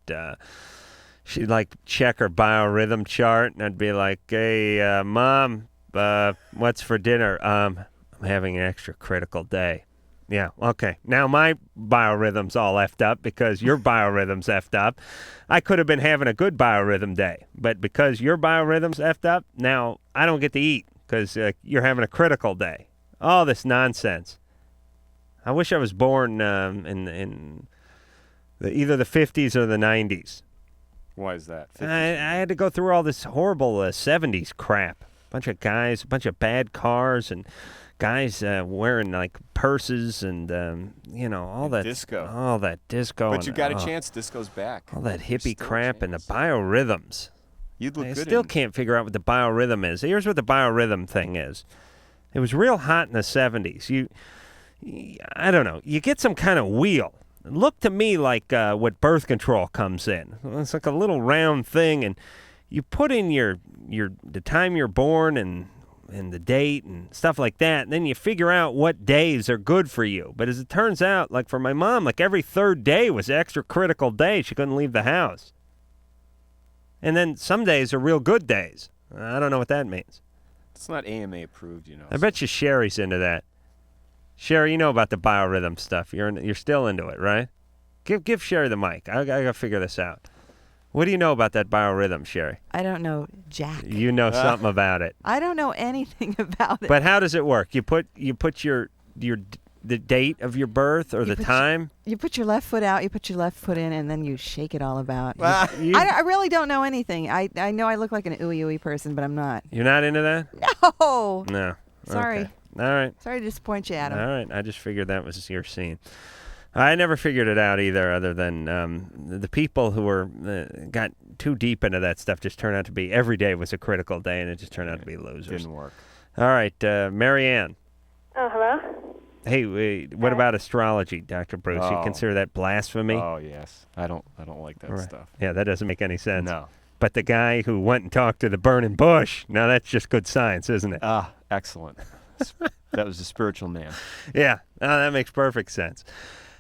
she'd check her biorhythm chart, and I'd be like, hey, Mom, what's for dinner? I'm having an extra critical day. Yeah, okay. Now my biorhythm's all effed up because your biorhythm's effed up. I could have been having a good biorhythm day, but because your biorhythm's effed up, now I don't get to eat because you're having a critical day. All this nonsense. I wish I was born in either the 50s or the 90s. Why is that? I had to go through all this horrible 70s crap. Bunch of guys, a bunch of bad cars, and guys wearing purses and all that disco. All that disco. But and, you got a chance. Disco's back. All that hippie crap and the biorhythms. You'd look I good. still can't figure out what the biorhythm is. Here's what the biorhythm thing is. It was real hot in the 70s. I don't know. You get some kind of wheel. It looked to me like what birth control comes in. It's like a little round thing, and you put in the time you're born and the date and stuff like that, and then you figure out what days are good for you. But as it turns out, for my mom, every third day was an extra critical day. She couldn't leave the house. And then some days are real good days. I don't know what that means. It's not AMA approved, I bet you Sherry's into that. Sherry, you know about the biorhythm stuff. You're still into it, right? Give Sherry the mic. I gotta figure this out. What do you know about that biorhythm, Sherry? I don't know jack. You know something about it. I don't know anything about it. But how does it work? You put the date of your birth or the time? You put your left foot out, you put your left foot in, and then you shake it all about. I really don't know anything. I know I look like an ooey person, but I'm not. You're not into that? No. No. Sorry. Okay. All right. Sorry to disappoint you, Adam. All right. I just figured that was your scene. I never figured it out either, other than the people who were got too deep into that stuff just turned out to be every day was a critical day, and it just turned out to be losers. Didn't work. All right, Marianne. Oh, hello? Hey, what about astrology, Dr. Bruce? You Oh. consider that blasphemy? Oh yes, I don't like that Right. stuff. Yeah, that doesn't make any sense. No. But the guy who went and talked to the burning bush, now that's just good science, isn't it? Ah, excellent. That was a spiritual man. Yeah, that makes perfect sense.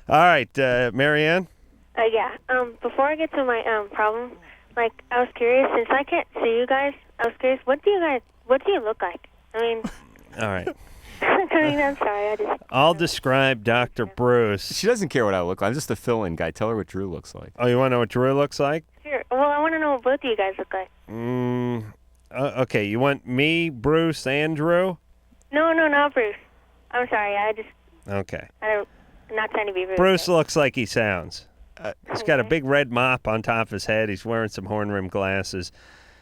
All right, Marianne. Yeah. Before I get to my problem, like I was curious since I can't see you guys. I was curious, what do you look like? I mean, All right. I'm sorry. I'll describe Dr. Bruce. She doesn't care what I look like. I'm just a fill-in guy. Tell her what Drew looks like. Oh, you want to know what Drew looks like? Sure. Well, I want to know what both of you guys look like. Okay, you want me, Bruce, and Drew? No, not Bruce. I'm sorry. Okay. I'm not trying to be rude. Bruce looks like he sounds. He's got a big red mop on top of his head. He's wearing some horn-rimmed glasses.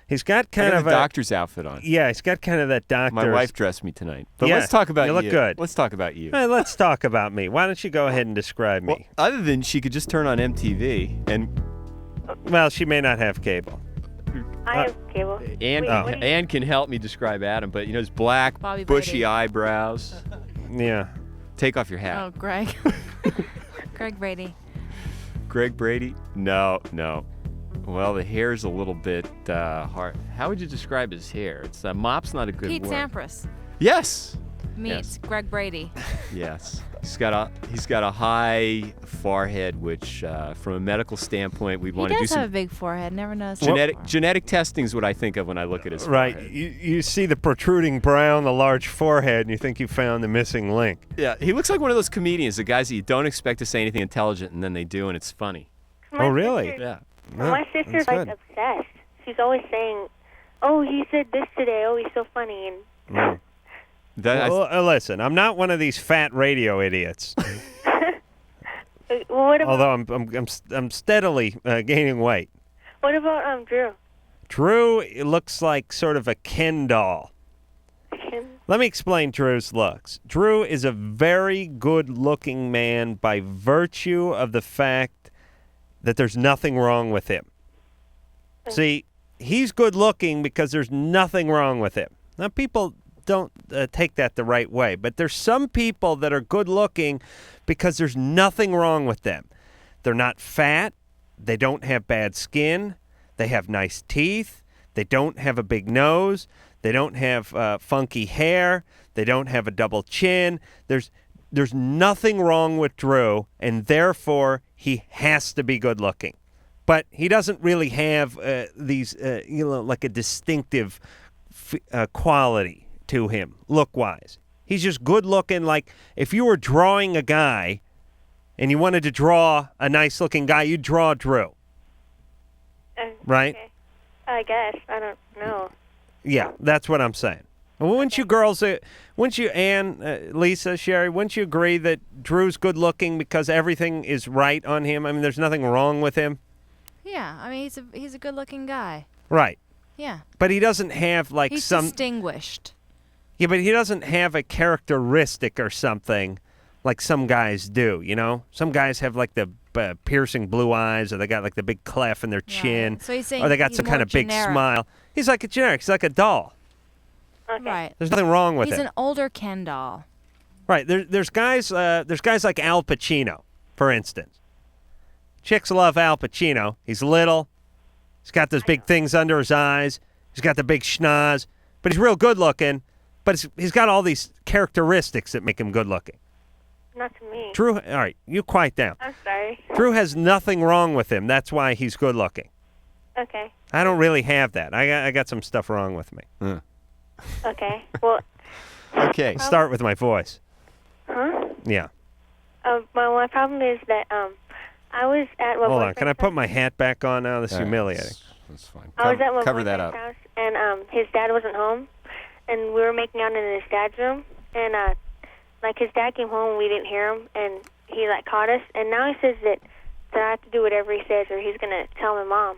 He's got kind of a doctor's outfit on. Yeah, he's got kind of that doctor's. My wife dressed me tonight. But Yeah, let's talk about you. You look good. Let's talk about you. Let's talk about me. Why don't you go ahead and describe me? Other than she could just turn on MTV and. Well, she may not have cable. I have cable. Ann can help me describe Adam, but his black, Bobby bushy Brady. eyebrows. Yeah. Take off your hat. Oh, Greg. Greg Brady. Greg Brady? No. Well, the hair's a little bit hard. How would you describe his hair? It's mop's not a good Pete word. Sampras Yes. meets Greg Brady. Yes. He's got a high forehead, which from a medical standpoint, we'd He want to do does some have a big forehead. Never noticed. genetic testing is what I think of when I look at his Right. forehead. You see the protruding brow and the large forehead, and you think you found the missing link. Yeah, he looks like one of those comedians, the guys that you don't expect to say anything intelligent, and then they do, and it's funny. Oh, really? Yeah. My sister's like obsessed. She's always saying, "Oh, he said this today. Oh, he's so funny." And Listen, I'm not one of these fat radio idiots. what about Although I'm steadily gaining weight. Drew? Drew looks like sort of a Ken doll. Let me explain Drew's looks. Drew is a very good-looking man by virtue of the fact that there's nothing wrong with him. See, he's good-looking because there's nothing wrong with him. Now, people don't take that the right way, but there's some people that are good-looking because there's nothing wrong with them. They're not fat. They don't have bad skin. They have nice teeth. They don't have a big nose. They don't have funky hair. They don't have a double chin. There's nothing wrong with Drew, and therefore he has to be good looking. But he doesn't really have these, like a distinctive quality to him, look-wise. He's just good looking. Like if you were drawing a guy and you wanted to draw a nice looking guy, you'd draw Drew. Right? Okay. I guess. I don't know. Yeah, that's what I'm saying. Wouldn't you girls, wouldn't you, Ann, Lisa, Sherry, wouldn't you agree that Drew's good looking because everything is right on him? I mean, there's nothing wrong with him. Yeah, I mean he's a good-looking guy. Right. Yeah. But he doesn't have like He's some. distinguished. Yeah, but he doesn't have a characteristic or something like some guys do. Some guys have like the piercing blue eyes, or they got like the big clef in their chin, So he's saying or they got he's some kind more of big generic. smile. He's like a generic. He's like a doll. Okay. Right. There's nothing wrong with He's it. an older Ken doll. Right. There's guys like Al Pacino, for instance. Chicks love Al Pacino. He's little. He's got those big things under his eyes. He's got the big schnoz. But he's real good looking. But he's got all these characteristics that make him good looking. Not to me. Drew, all right, you quiet down. I'm sorry. Drew has nothing wrong with him. That's why he's good looking. Okay. I don't really have that. I got some stuff wrong with me. Okay. Well. Okay. Start with my voice. Huh? Yeah. My problem is that I was at my Hold on. boyfriend's Can I put my hat back on now? This is humiliating. That's fine. I was at my cover that boyfriend's up. house, and his dad wasn't home, and we were making out in his dad's room, and like his dad came home, and we didn't hear him, and he like caught us, and now he says that I have to do whatever he says, or he's gonna tell my mom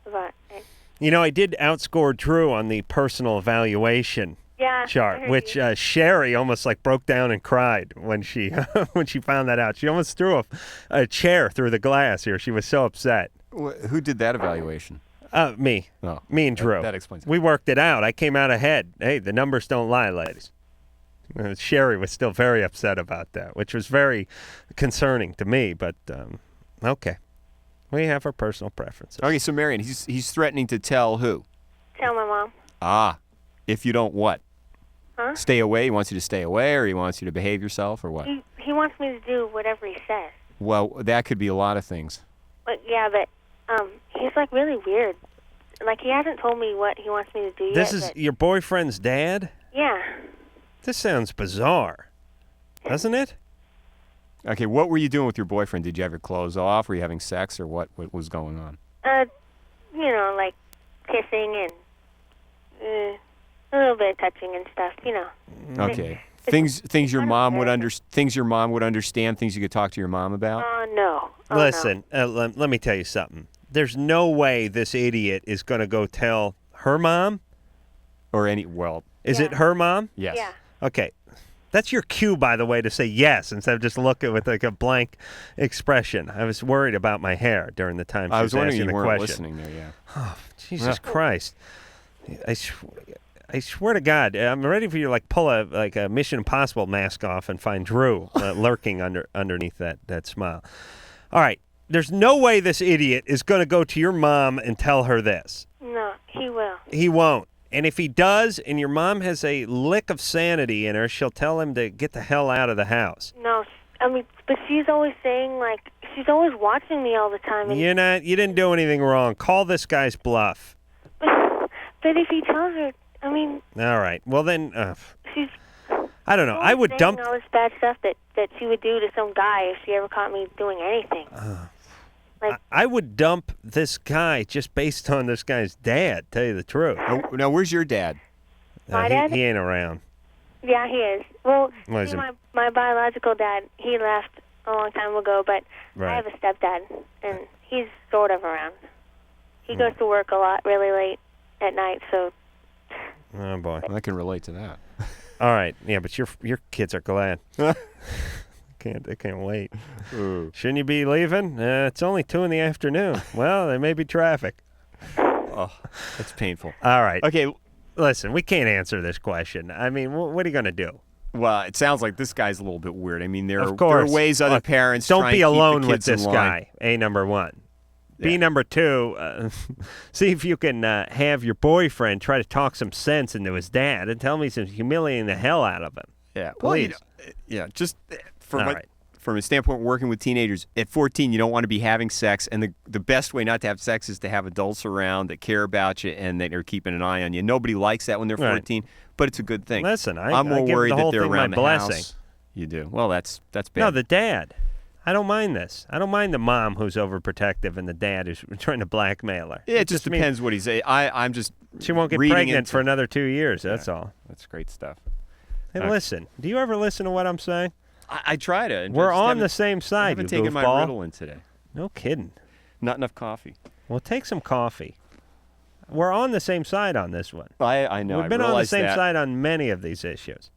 about it. I did outscore Drew on the personal evaluation Yeah, I chart, heard which you. Sherry almost like broke down and cried when she when she found that out. She almost threw a chair through the glass here. She was so upset. Who did that evaluation? Me. Oh, Me and Drew. that explains it. We worked it out. I came out ahead. Hey, the numbers don't lie, ladies. Sherry was still very upset about that, which was very concerning to me, but okay. We have our personal preferences. Okay, so Marion, he's threatening to tell who? Tell my mom. Ah, if you don't what? Huh? Stay away? He wants you to stay away, or he wants you to behave yourself, or what? He wants me to do whatever he says. Well, that could be a lot of things. But yeah, but he's like really weird. Like he hasn't told me what he wants me to do This yet. is your boyfriend's dad? Yeah. This sounds bizarre, doesn't it? Okay, what were you doing with your boyfriend? Did you have your clothes off? Were you having sex, or what was going on? You know, like kissing and a little bit of touching and stuff. You know. Okay. Things your mom would understand. Things you could talk to your mom about. No. Oh, Listen, let me tell you something. There's no way this idiot is going to go tell her mom. Or any. Well. Is it her mom? Yes. Yeah. Okay. That's your cue, by the way, to say yes instead of just looking with like a blank expression. I was worried about my hair during the time she was wondering asking you the weren't question. listening there, yeah. Oh, Jesus Christ. I swear to God, I'm ready for you to like pull a Mission Impossible mask off and find Drew lurking underneath that smile. All right. There's no way this idiot is going to go to your mom and tell her this. No, he will. He won't. And if he does, and your mom has a lick of sanity in her, she'll tell him to get the hell out of the house. No, I mean, but she's always saying, like, she's always watching me all the time. And You didn't do anything wrong. Call this guy's bluff. But if he tells her, I mean... All right. Well, then, she's... I don't know. I would saying dump... all this bad stuff that she would do to some guy if she ever caught me doing anything. I would dump this guy just based on this guy's dad, tell you the truth. Now where's your dad? My dad? He ain't around. Yeah, he is. Well, What is see, he? my biological dad, he left a long time ago, but Right. I have a stepdad, and he's sort of around. He goes to work a lot, really late at night, so... Oh, boy. I can relate to that. All right. Yeah, but your kids are glad. They can't wait. Shouldn't you be leaving? It's only 2 in the afternoon. Well, there may be traffic. Oh, that's painful. All right. Okay. Listen, we can't answer this question. I mean, what are you going to do? Well, it sounds like this guy's a little bit weird. I mean, there Of are course. ways other Look, parents don't try be and keep alone the with kids in this line. guy. A, number 1. B, number 2, see if you can have your boyfriend try to talk some sense into his dad and tell me he's humiliating the hell out of him. Yeah. Please. Well, just from All my, right. from a standpoint of working with teenagers, at 14, you don't want to be having sex, and the best way not to have sex is to have adults around that care about you and that are keeping an eye on you. Nobody likes that when they're 14, but it's a good thing. Listen, I'm more I give worried the that whole they're thing around my the blessing. house. You do. Well, that's bad. No, the dad. I don't mind this. I don't mind the mom who's overprotective and the dad who's trying to blackmail her. Yeah, it just depends what he's. I'm just. She won't get reading pregnant into- for another 2 years. That's all. That's great stuff. Hey, Okay. listen. Do you ever listen to what I'm saying? I try to. We're just on haven't- the same I side. haven't you taken my goofball. Ritalin today. No kidding. Not enough coffee. Well, take some coffee. We're on the same side on this one. I know. We've I been on the realize same that. side on many of these issues.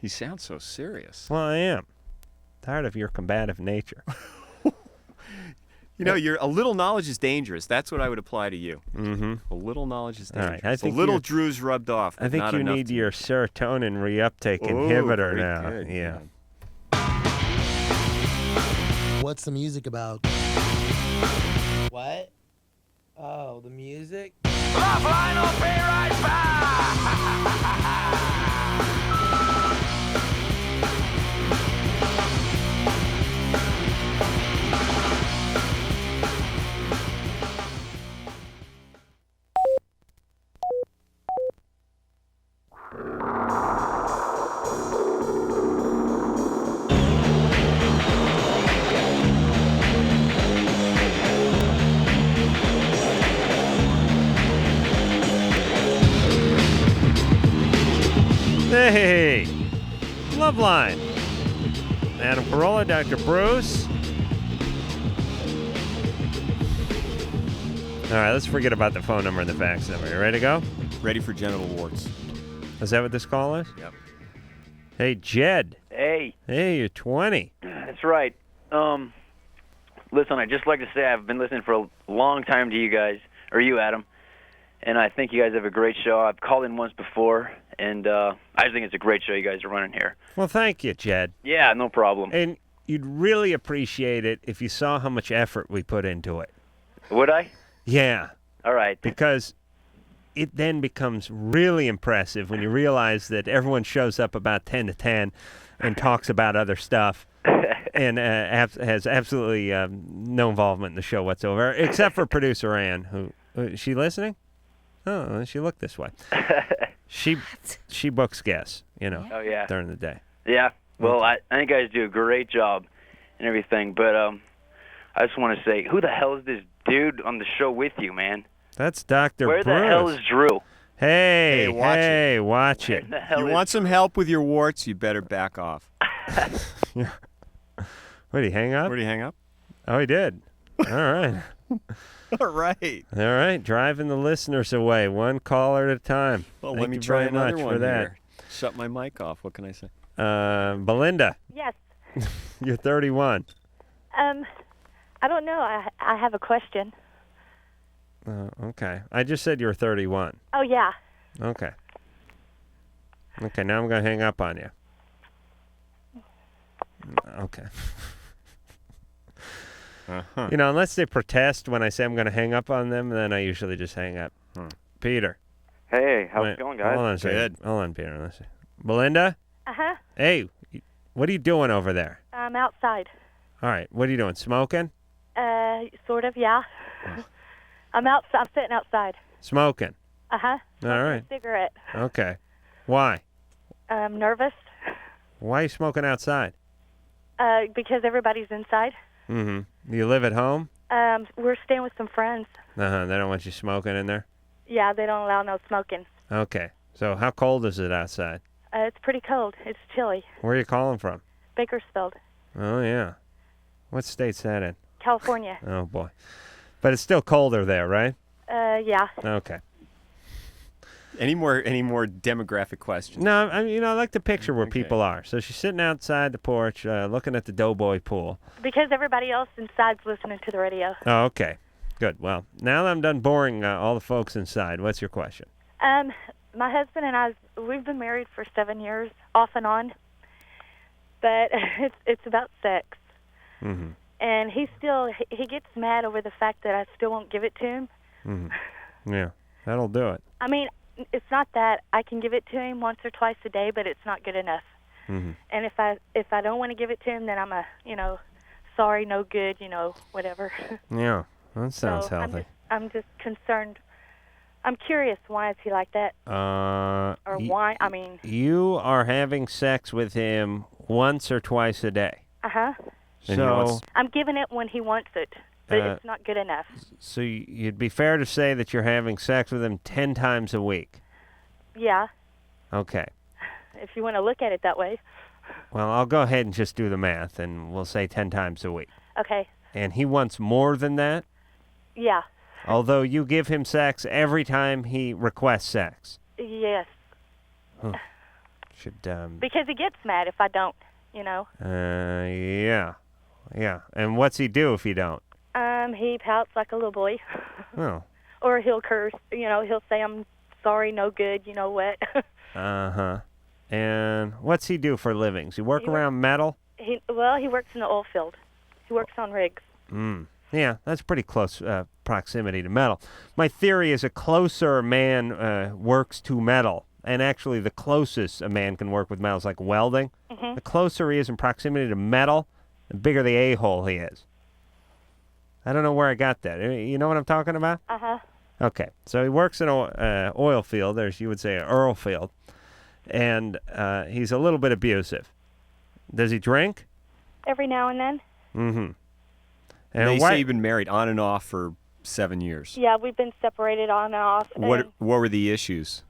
You sound so serious. Well, I am. Tired of your combative nature. You know, a little knowledge is dangerous. That's what I would apply to you. Mm-hmm. A little knowledge is All dangerous. right, I think a little you're- Drew's rubbed off. I but think not you enough need to- your serotonin reuptake Oh, inhibitor very now. good, Yeah. What's the music about? What? Oh, the music? LoveLine will be right back. Hey, LoveLine. Adam Carolla, Dr. Bruce. All right, let's forget about the phone number and the fax number. You ready to go? Ready for genital warts. Is that what this call is? Yep. Hey, Jed. Hey, Hey, you're 20. that's right. Listen, I'd just like to say I've been listening for a long time to you guys. or you, Adam. And I think you guys have a great show. I've called in once before, and I just think it's a great show you guys are running here. Well, thank you, Jed. Yeah, no problem. And you'd really appreciate it if you saw how much effort we put into it. Would I? Yeah. All right. Because it then becomes really impressive when you realize that everyone shows up about 10 to 10 and talks about other stuff and has absolutely no involvement in the show whatsoever, except for producer Ann, who is she listening? Oh, she looked this way. She books guests, Oh, yeah. during the day. Yeah. Well, I think you guys do a great job and everything, but I just want to say, who the hell is this dude on the show with you, man? That's Dr. Where Bruce. the hell is Drew? Hey, Watch watch it. it. the hell You is- want some help with your warts, you better back off. What, did he hang up? Where did he hang up? Oh, he did. All right. All right. All right, driving the listeners away, one caller at a time. Well, Thank let me you try very another much one for that. here. Shut my mic off. What can I say? Belinda. Yes. You're 31. I don't know. I have a question. Okay. I just said you were 31. Oh, yeah. Okay. Okay, now I'm going to hang up on you. Okay. Uh-huh. Unless they protest when I say I'm going to hang up on them, then I usually just hang up. Peter. Hey, how's Wait, it going, guys? Hold on a second. Hold on, Peter. Let's see. Belinda? Uh-huh. Hey, what are you doing over there? I'm outside. All right, what are you doing? Smoking? Sort of, yeah. I'm sitting outside. Smoking. Uh-huh. All right. Cigarette. Okay. Why? I'm nervous Why are you smoking outside? because everybody's inside. Mm-hmm. Do you live at home? We're staying with some friends. Uh-huh. They don't want you smoking in there? Yeah, they don't allow no smoking. Okay. So how cold is it outside? It's pretty cold. It's chilly. Where are you calling from? Bakersfield, Oh, yeah. What state's that in? California. Oh, boy. But it's still colder there, right? Yeah. Okay. Any more demographic questions? No, I mean, I like the picture where people are. So she's sitting outside the porch looking at the Doughboy pool. Because everybody else inside's listening to the radio. Oh, okay. Good. Well, now that I'm done boring all the folks inside, what's your question? My husband and I, we've been married for 7 years, off and on. But it's about sex. Mm-hmm. And he gets mad over the fact that I still won't give it to him. Mm-hmm. Yeah, that'll do it. I mean, it's not that I can give it to him once or twice a day, but it's not good enough. Mm-hmm. And if I don't want to give it to him, then I'm sorry, no good, whatever. Yeah, that sounds So healthy. I'm just concerned. I'm curious, why is he like that? Or why? I mean. You are having sex with him once or twice a day. Uh-huh. So, I'm giving it when he wants it, but it's not good enough. so you'd be fair to say that you're having sex with him 10 times a week. Yeah, Okay. if you want to look at it that way. Well, I'll go ahead and just do the math, and we'll say 10 times a week. Okay. And he wants more than that, Yeah. although you give him sex every time he requests sex. Yes. Huh. Should, Because he gets mad if I don't, yeah. Yeah. And what's he do if you don't? He pouts like a little boy. Oh. Or he'll curse, he'll say, I'm sorry, no good, you know what. Uh-huh. And what's he do for livings? He work around metal? He works in the oil field. He works on rigs. Yeah, that's pretty close proximity to metal. My theory is a closer a man works to metal, and actually the closest a man can work with metal is like welding. Mhm. The closer he is in proximity to metal, the bigger the a-hole he is. I don't know where I got that. You know what I'm talking about? Uh-huh. Okay, so he works in an oil field, or as you would say, an oil field, and he's a little bit abusive. Does he drink? Every now and then. Mm-hmm. And they why- say you've been married on and off for 7 years. Yeah, we've been separated on and off. What were the issues?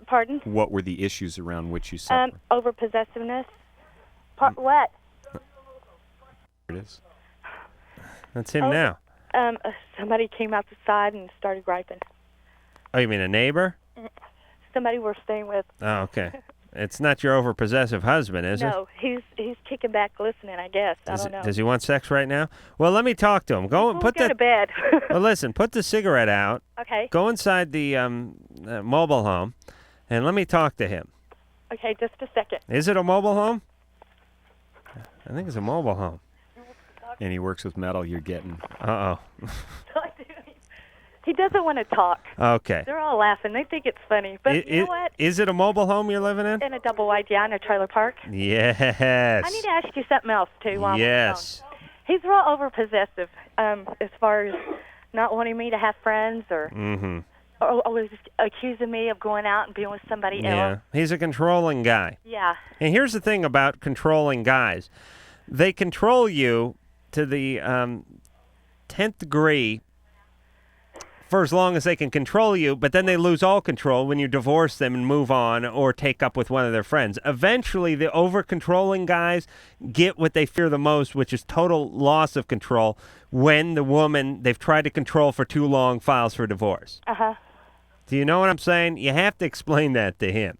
Pardon? What were the issues around which you separated? Over possessiveness. What? It is. That's him now. Somebody came out the side and started griping. Oh, you mean a neighbor? Somebody we're staying with. Oh, okay. It's not your overpossessive husband, is it? No, he's kicking back listening, I guess. I don't know. Does he want sex right now? Well, let me talk to him. Go and put go to bed. Well, listen, put the cigarette out. Okay. Go inside the mobile home, and let me talk to him. Okay, just a second. Is it a mobile home? I think it's a mobile home. And he works with metal. You're getting. Uh-oh. He doesn't want to talk. Okay. They're all laughing. They think it's funny. But you know what? Is it a mobile home you're living in? In a double wide, yeah, in a trailer park. Yes. I need to ask you something else, too, while I'm on the Yes. phone. He's real overpossessive as far as not wanting me to have friends or Mm-hmm. always accusing me of going out and being with somebody Yeah. else. He's a controlling guy. Yeah. And here's the thing about controlling guys. They control you to the 10th degree for as long as they can control you, but then they lose all control when you divorce them and move on or take up with one of their friends. Eventually, the over-controlling guys get what they fear the most, which is total loss of control when the woman they've tried to control for too long files for divorce. Uh-huh. Do you know what I'm saying? You have to explain that to him.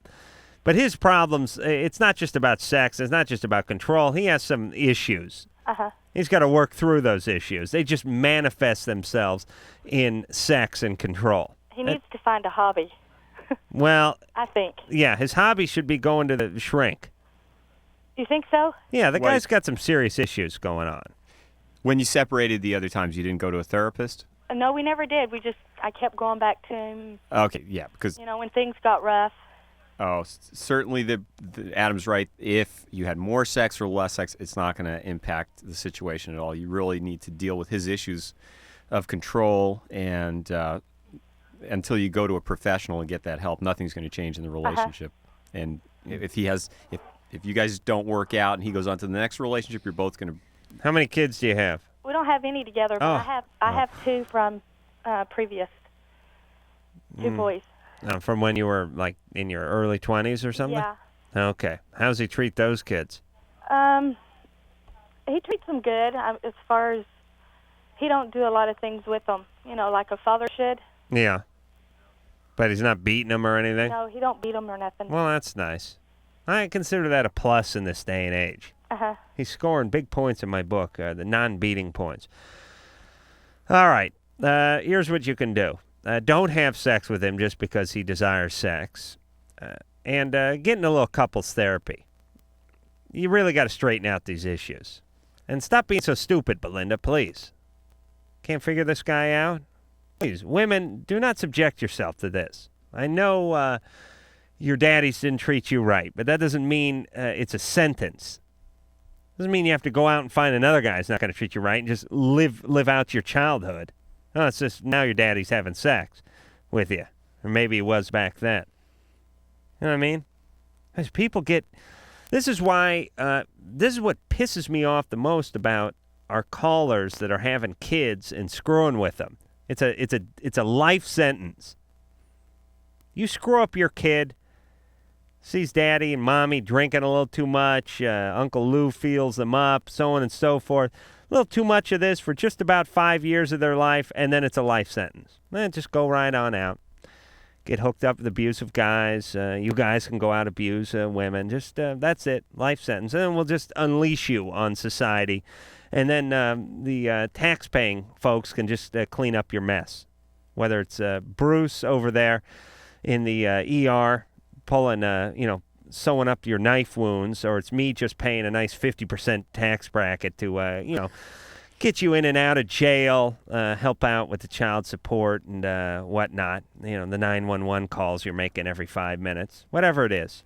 But his problems, it's not just about sex. It's not just about control. He has some issues. Uh-huh. He's got to work through those issues. They just manifest themselves in sex and control. He needs to find a hobby, Well, I think. yeah, his hobby should be going to the shrink. You think so? Yeah, the guy's got some serious issues going on. When you separated the other times, you didn't go to a therapist? No, we never did. I kept going back to him, Okay, yeah, because when things got rough. certainly the Adam's right. If you had more sex or less sex, it's not going to impact the situation at all. You really need to deal with his issues of control, and until you go to a professional and get that help, nothing's going to change in the relationship. And if you guys don't work out and he goes on to the next relationship, you're both going to. How many kids do you have? We don't have any together, but I have two from previous. Two boys. From when you were, like, in your early 20s or something? Yeah. Okay. How's he treat those kids? He treats them good as far as he don't do a lot of things with them, like a father should. Yeah. But he's not beating them or anything? No, he don't beat them or nothing. Well, that's nice. I consider that a plus in this day and age. Uh-huh. He's scoring big points in my book, the non-beating points. All right. Here's what you can do. Don't have sex with him just because he desires sex. And get in a little couples therapy. You really got to straighten out these issues. And stop being so stupid, Belinda, please. Can't figure this guy out? Please, women, do not subject yourself to this. I know your daddies didn't treat you right, but that doesn't mean it's a sentence. Doesn't mean you have to go out and find another guy who's not going to treat you right and just live out your childhood. No, it's just now your daddy's having sex with you. Or maybe he was back then. You know what I mean? As people get... This is why... this is what pisses me off the most about our callers that are having kids and screwing with them. It's a life sentence. You screw up your kid, sees daddy and mommy drinking a little too much, Uncle Lou feels them up, so on and so forth. A little too much of this for just about 5 years of their life, and then it's a life sentence. Then just go right on out. Get hooked up with abusive guys. You guys can go out abuse women. Just that's it, life sentence. And then we'll just unleash you on society. And then the tax-paying folks can just clean up your mess. Whether it's Bruce over there in the ER pulling, sewing up your knife wounds, or it's me just paying a nice 50% tax bracket to, get you in and out of jail, help out with the child support and whatnot. The 911 calls you're making every 5 minutes. Whatever it is.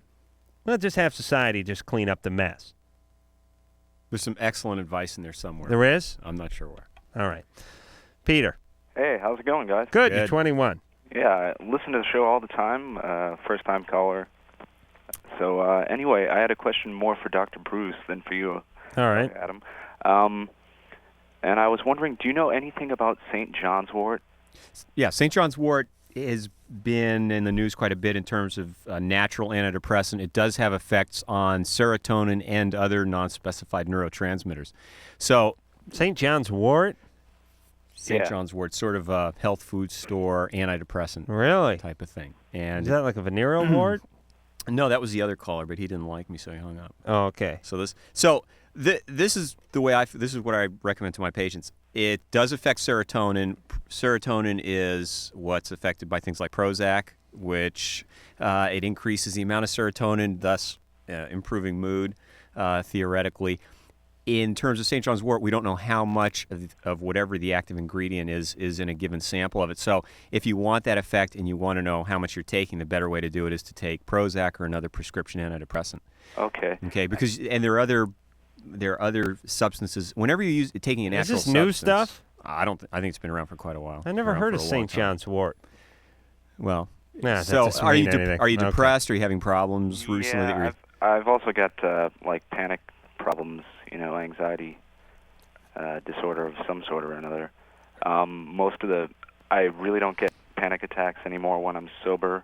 We'll just have society just clean up the mess. There's some excellent advice in there somewhere. There is? I'm not sure where. All right. Peter. Hey, how's it going, guys? Good. You're 21. Yeah, I listen to the show all the time. First-time caller. So anyway, I had a question more for Dr. Bruce than for you, All right. Adam. And I was wondering, do you know anything about St. John's wort? Yeah, St. John's wort has been in the news quite a bit in terms of natural antidepressant. It does have effects on serotonin and other non-specified neurotransmitters. So, St. John's wort? St. John's wort, sort of a health food store antidepressant really type of thing. And is that like a venereal wart? No, that was the other caller, but he didn't like me, so he hung up. Oh, okay. So this is the way this is what I recommend to my patients. It does affect serotonin. Serotonin is what's affected by things like Prozac, which it increases the amount of serotonin, thus improving mood, theoretically. In terms of St. John's wort, we don't know how much of whatever the active ingredient is in a given sample of it. So if you want that effect and you want to know how much you're taking, the better way to do it is to take Prozac or another prescription antidepressant. Okay. Okay, because there are other substances. Whenever you use taking a natural Is this new substance, stuff? I think it's been around for quite a while. I never Around heard for of a long St. time. John's wort. Well, Nah, that so doesn't are you mean anything. are you Okay. depressed? Are you having problems recently? Yeah, I've also got like panic problems, anxiety disorder of some sort or another. I really don't get panic attacks anymore when I'm sober,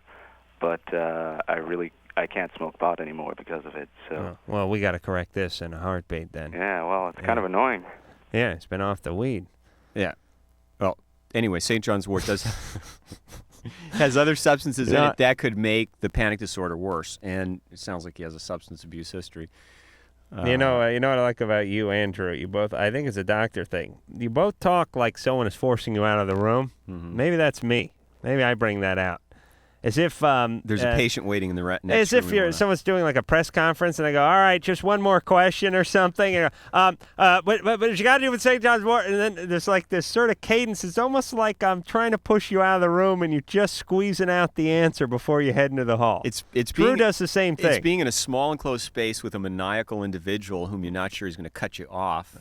but I can't smoke pot anymore because of it. So Well, we got to correct this in a heartbeat then. yeah, well, it's kind of annoying. Yeah, it's been off the weed. Yeah. Well, anyway, St. John's wort has other substances in it that could make the panic disorder worse, and it sounds like he has a substance abuse history. You know what I like about you, Andrew? You both, I think it's a doctor thing. You both talk like someone is forcing you out of the room. Mm-hmm. Maybe that's me. Maybe I bring that out. As if there's a patient waiting in the next as if someone's doing like a press conference and I go, all right, just one more question or something. And, but you got to do with St. John's wort, and then there's like this sort of cadence. It's almost like I'm trying to push you out of the room and you're just squeezing out the answer before you head into the hall. Drew does the same thing. It's being in a small enclosed space with a maniacal individual whom you're not sure is going to cut you off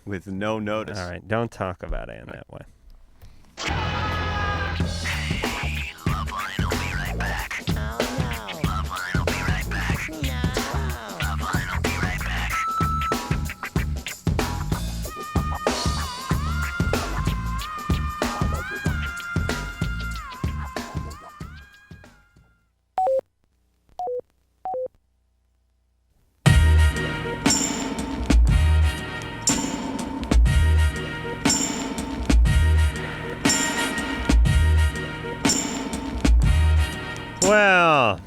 with no notice. All right, don't talk about Ann that way. Well,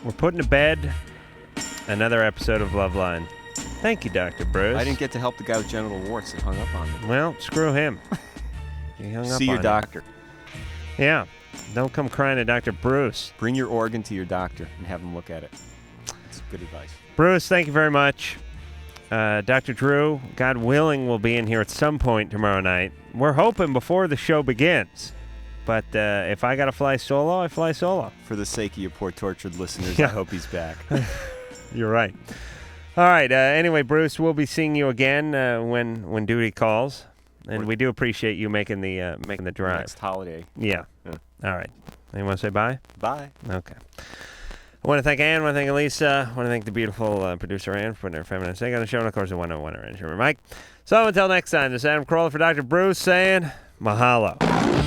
we're putting to bed another episode of LoveLine. Thank you, Dr. Bruce. I didn't get to help the guy with genital warts that hung up on me. Well, screw him. He hung up See your on doctor. you. Yeah. Don't come crying to Dr. Bruce. Bring your organ to your doctor and have him look at it. That's good advice. Bruce, thank you very much. Dr. Drew, God willing, will be in here at some point tomorrow night. We're hoping before the show begins. But if I got to fly solo, I fly solo. For the sake of your poor tortured listeners, Yeah. I hope he's back. You're right. All right. Anyway, Bruce, we'll be seeing you again when duty calls, and we do appreciate you making the drive. Next holiday. Yeah. All right. You want to say bye? Bye. Okay. I want to thank Ann. I want to thank Elisa. I want to thank the beautiful producer Ann for putting her feminine take on the show, and of course the one engineer Mike. So until next time, this is Adam Carolla for Dr. Bruce saying mahalo.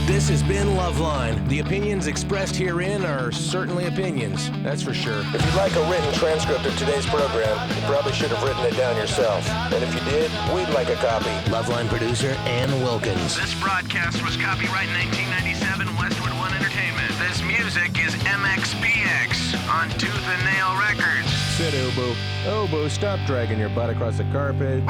This has been LoveLine. The opinions expressed herein are certainly opinions, that's for sure. If you'd like a written transcript of today's program, you probably should have written it down yourself. And if you did, we'd like a copy. LoveLine producer Ann Wilkins. This broadcast was copyright 1997 Westwood One Entertainment. This music is MXPX on Tooth and Nail Records. Sit, Obo. Obo, stop dragging your butt across the carpet.